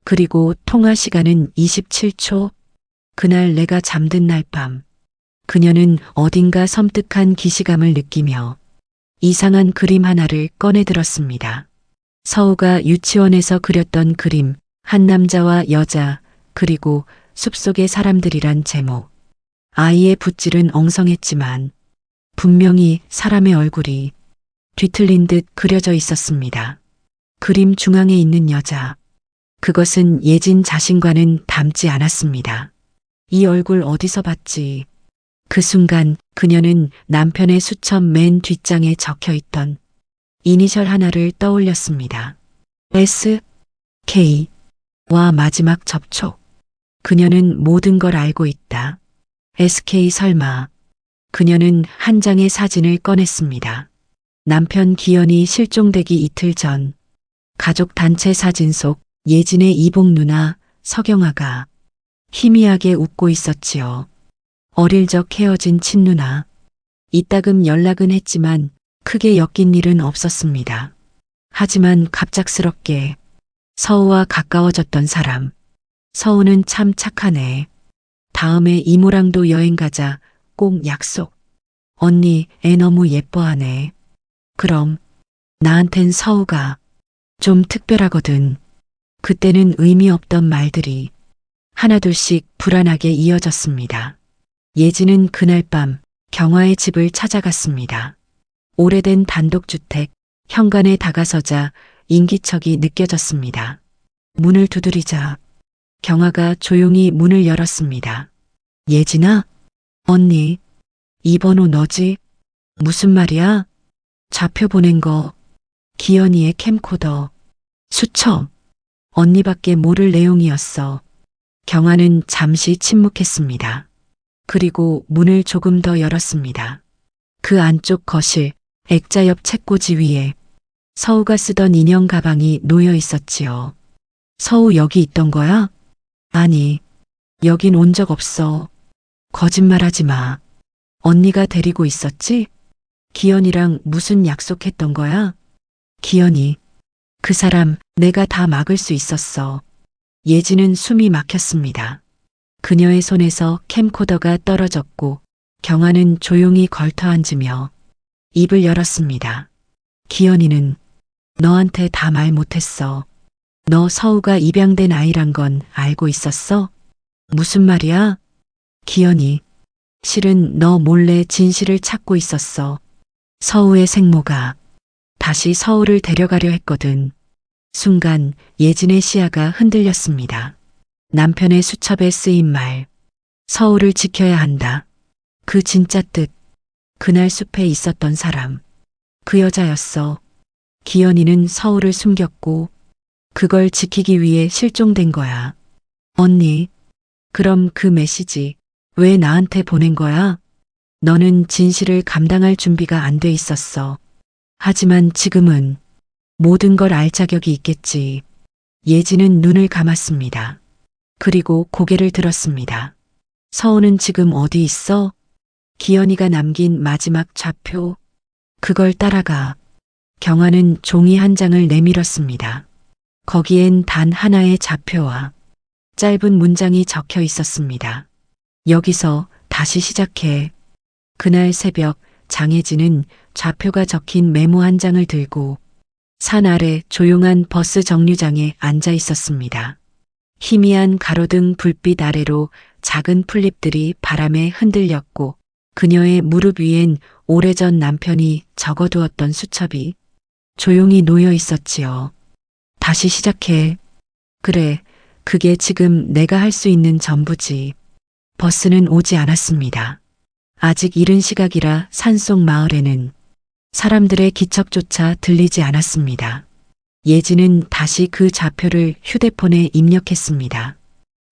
그리고 통화 시간은 27초. 그날 내가 잠든 날 밤. 그녀는 어딘가 섬뜩한 기시감을 느끼며 이상한 그림 하나를 꺼내 들었습니다. 서우가 유치원에서 그렸던 그림, 한 남자와 여자, 그리고 숲속의 사람들이란 제목. 아이의 붓질은 엉성했지만 분명히 사람의 얼굴이 뒤틀린 듯 그려져 있었습니다. 그림 중앙에 있는 여자. 그것은 예진 자신과는 닮지 않았습니다. 이 얼굴 어디서 봤지? 그 순간 그녀는 남편의 수첩 맨 뒷장에 적혀 있던 이니셜 하나를 떠올렸습니다. SK와 마지막 접촉. 그녀는 모든 걸 알고 있다. SK 설마. 그녀는 한 장의 사진을 꺼냈습니다. 남편 기현이 실종되기 이틀 전 가족 단체 사진 속 예진의 이복 누나 서경아가 희미하게 웃고 있었지요. 어릴 적 헤어진 친누나. 이따금 연락은 했지만 크게 엮인 일은 없었습니다. 하지만 갑작스럽게 서우와 가까워졌던 사람. 서우는 참 착하네. 다음에 이모랑도 여행 가자. 꼭 약속. 언니 애 너무 예뻐하네. 그럼 나한텐 서우가 좀 특별하거든. 그때는 의미 없던 말들이 하나둘씩 불안하게 이어졌습니다. 예진은 그날 밤 경화의 집을 찾아갔습니다. 오래된 단독주택, 현관에 다가서자 인기척이 느껴졌습니다. 문을 두드리자 경화가 조용히 문을 열었습니다. 예진아? 언니, 이 번호 너지? 무슨 말이야? 좌표 보낸 거, 기현이의 캠코더, 수첩, 언니밖에 모를 내용이었어. 경화는 잠시 침묵했습니다. 그리고 문을 조금 더 열었습니다. 그 안쪽 거실, 액자 옆 책꽂이 위에 서우가 쓰던 인형 가방이 놓여 있었지요. 서우 여기 있던 거야? 아니, 여긴 온 적 없어. 거짓말하지 마. 언니가 데리고 있었지? 기현이랑 무슨 약속했던 거야? 기현이. 그 사람 내가 다 막을 수 있었어. 예진은 숨이 막혔습니다. 그녀의 손에서 캠코더가 떨어졌고 경화는 조용히 걸터앉으며 입을 열었습니다. 기현이는 너한테 다 말 못했어. 너 서우가 입양된 아이란 건 알고 있었어? 무슨 말이야? 기현이. 실은 너 몰래 진실을 찾고 있었어. 서우의 생모가 다시 서우를 데려가려 했거든. 순간 예진의 시야가 흔들렸습니다. 남편의 수첩에 쓰인 말. 서우를 지켜야 한다. 그 진짜 뜻. 그날 숲에 있었던 사람. 그 여자였어. 기현이는 서우를 숨겼고 그걸 지키기 위해 실종된 거야. 언니, 그럼 그 메시지 왜 나한테 보낸 거야? 너는 진실을 감당할 준비가 안 돼 있었어. 하지만 지금은 모든 걸 알 자격이 있겠지. 예진은 눈을 감았습니다. 그리고 고개를 들었습니다. 서우는 지금 어디 있어? 기현이가 남긴 마지막 좌표. 그걸 따라가. 경화는 종이 한 장을 내밀었습니다. 거기엔 단 하나의 좌표와 짧은 문장이 적혀 있었습니다. 여기서 다시 시작해. 그날 새벽 장혜진은 좌표가 적힌 메모 한 장을 들고 산 아래 조용한 버스 정류장에 앉아 있었습니다. 희미한 가로등 불빛 아래로 작은 풀잎들이 바람에 흔들렸고 그녀의 무릎 위엔 오래전 남편이 적어두었던 수첩이 조용히 놓여 있었지요. 다시 시작해. 그래, 그게 지금 내가 할 수 있는 전부지. 버스는 오지 않았습니다. 아직 이른 시각이라 산속 마을에는 사람들의 기척조차 들리지 않았습니다. 예지는 다시 그 좌표를 휴대폰에 입력했습니다.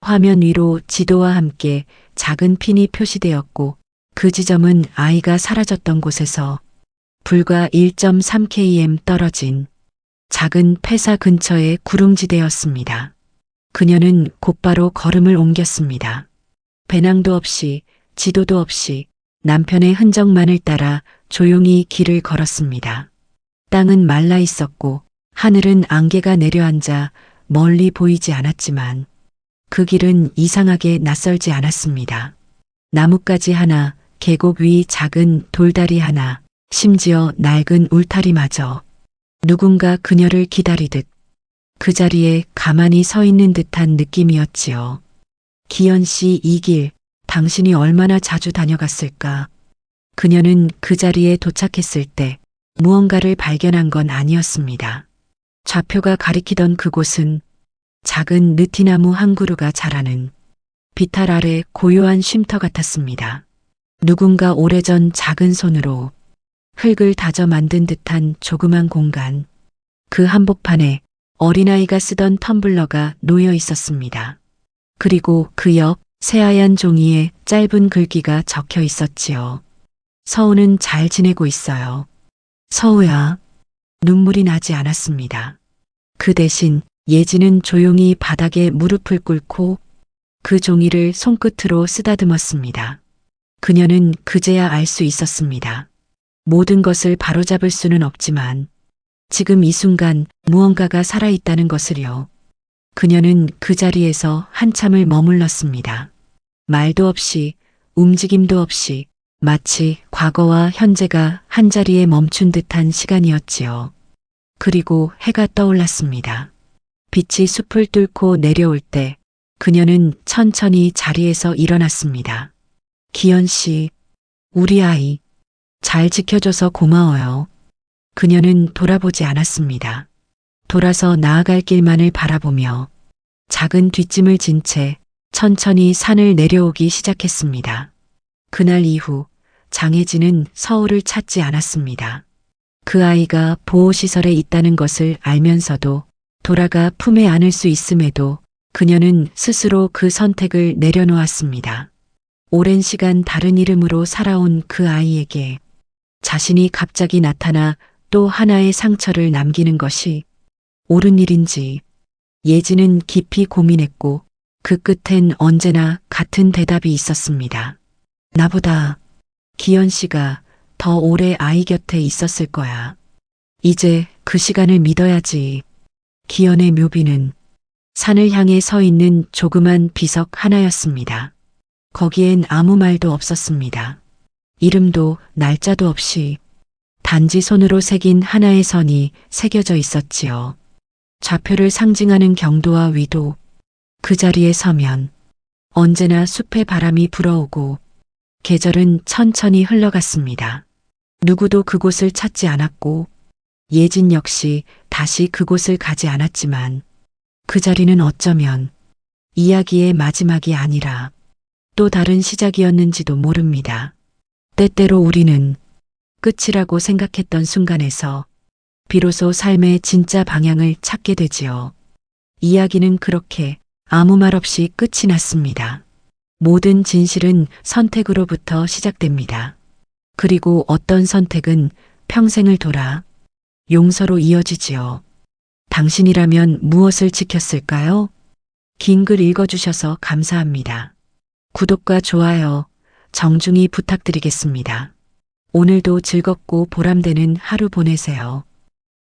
화면 위로 지도와 함께 작은 핀이 표시되었고 그 지점은 아이가 사라졌던 곳에서 불과 1.3km 떨어진 작은 폐사 근처의 구릉지대였습니다. 그녀는 곧바로 걸음을 옮겼습니다. 배낭도 없이 지도도 없이 남편의 흔적만을 따라 조용히 길을 걸었습니다. 땅은 말라 있었고 하늘은 안개가 내려앉아 멀리 보이지 않았지만 그 길은 이상하게 낯설지 않았습니다. 나뭇가지 하나, 계곡 위 작은 돌다리 하나, 심지어 낡은 울타리마저 누군가 그녀를 기다리듯 그 자리에 가만히 서 있는 듯한 느낌이었지요. 기현 씨, 이 길, 당신이 얼마나 자주 다녀갔을까? 그녀는 그 자리에 도착했을 때 무언가를 발견한 건 아니었습니다. 좌표가 가리키던 그곳은 작은 느티나무 한 그루가 자라는 비탈 아래 고요한 쉼터 같았습니다. 누군가 오래전 작은 손으로 흙을 다져 만든 듯한 조그만 공간. 그 한복판에 어린아이가 쓰던 텀블러가 놓여 있었습니다. 그리고 그 옆 새하얀 종이에 짧은 글귀가 적혀 있었지요. 서우는 잘 지내고 있어요. 서우야. 눈물이 나지 않았습니다. 그 대신 예지는 조용히 바닥에 무릎을 꿇고 그 종이를 손끝으로 쓰다듬었습니다. 그녀는 그제야 알 수 있었습니다. 모든 것을 바로잡을 수는 없지만 지금 이 순간 무언가가 살아있다는 것을요. 그녀는 그 자리에서 한참을 머물렀습니다. 말도 없이 움직임도 없이 마치 과거와 현재가 한자리에 멈춘 듯한 시간이었지요. 그리고 해가 떠올랐습니다. 빛이 숲을 뚫고 내려올 때 그녀는 천천히 자리에서 일어났습니다. 기현 씨, 우리 아이, 잘 지켜줘서 고마워요. 그녀는 돌아보지 않았습니다. 돌아서 나아갈 길만을 바라보며 작은 뒷짐을 진 채 천천히 산을 내려오기 시작했습니다. 그날 이후 장혜진은 서울을 찾지 않았습니다. 그 아이가 보호시설에 있다는 것을 알면서도 돌아가 품에 안을 수 있음에도 그녀는 스스로 그 선택을 내려놓았습니다. 오랜 시간 다른 이름으로 살아온 그 아이에게 자신이 갑자기 나타나 또 하나의 상처를 남기는 것이 옳은 일인지 예지는 깊이 고민했고 그 끝엔 언제나 같은 대답이 있었습니다. 나보다 기현 씨가 더 오래 아이 곁에 있었을 거야. 이제 그 시간을 믿어야지. 기현의 묘비는 산을 향해 서 있는 조그만 비석 하나였습니다. 거기엔 아무 말도 없었습니다. 이름도 날짜도 없이 단지 손으로 새긴 하나의 선이 새겨져 있었지요. 좌표를 상징하는 경도와 위도. 그 자리에 서면 언제나 숲의 바람이 불어오고 계절은 천천히 흘러갔습니다. 누구도 그곳을 찾지 않았고 예진 역시 다시 그곳을 가지 않았지만 그 자리는 어쩌면 이야기의 마지막이 아니라 또 다른 시작이었는지도 모릅니다. 때때로 우리는 끝이라고 생각했던 순간에서 비로소 삶의 진짜 방향을 찾게 되지요. 이야기는 그렇게 아무 말 없이 끝이 났습니다. 모든 진실은 선택으로부터 시작됩니다. 그리고 어떤 선택은 평생을 돌아 용서로 이어지지요. 당신이라면 무엇을 지켰을까요? 긴 글 읽어주셔서 감사합니다. 구독과 좋아요 정중히 부탁드리겠습니다. 오늘도 즐겁고 보람되는 하루 보내세요.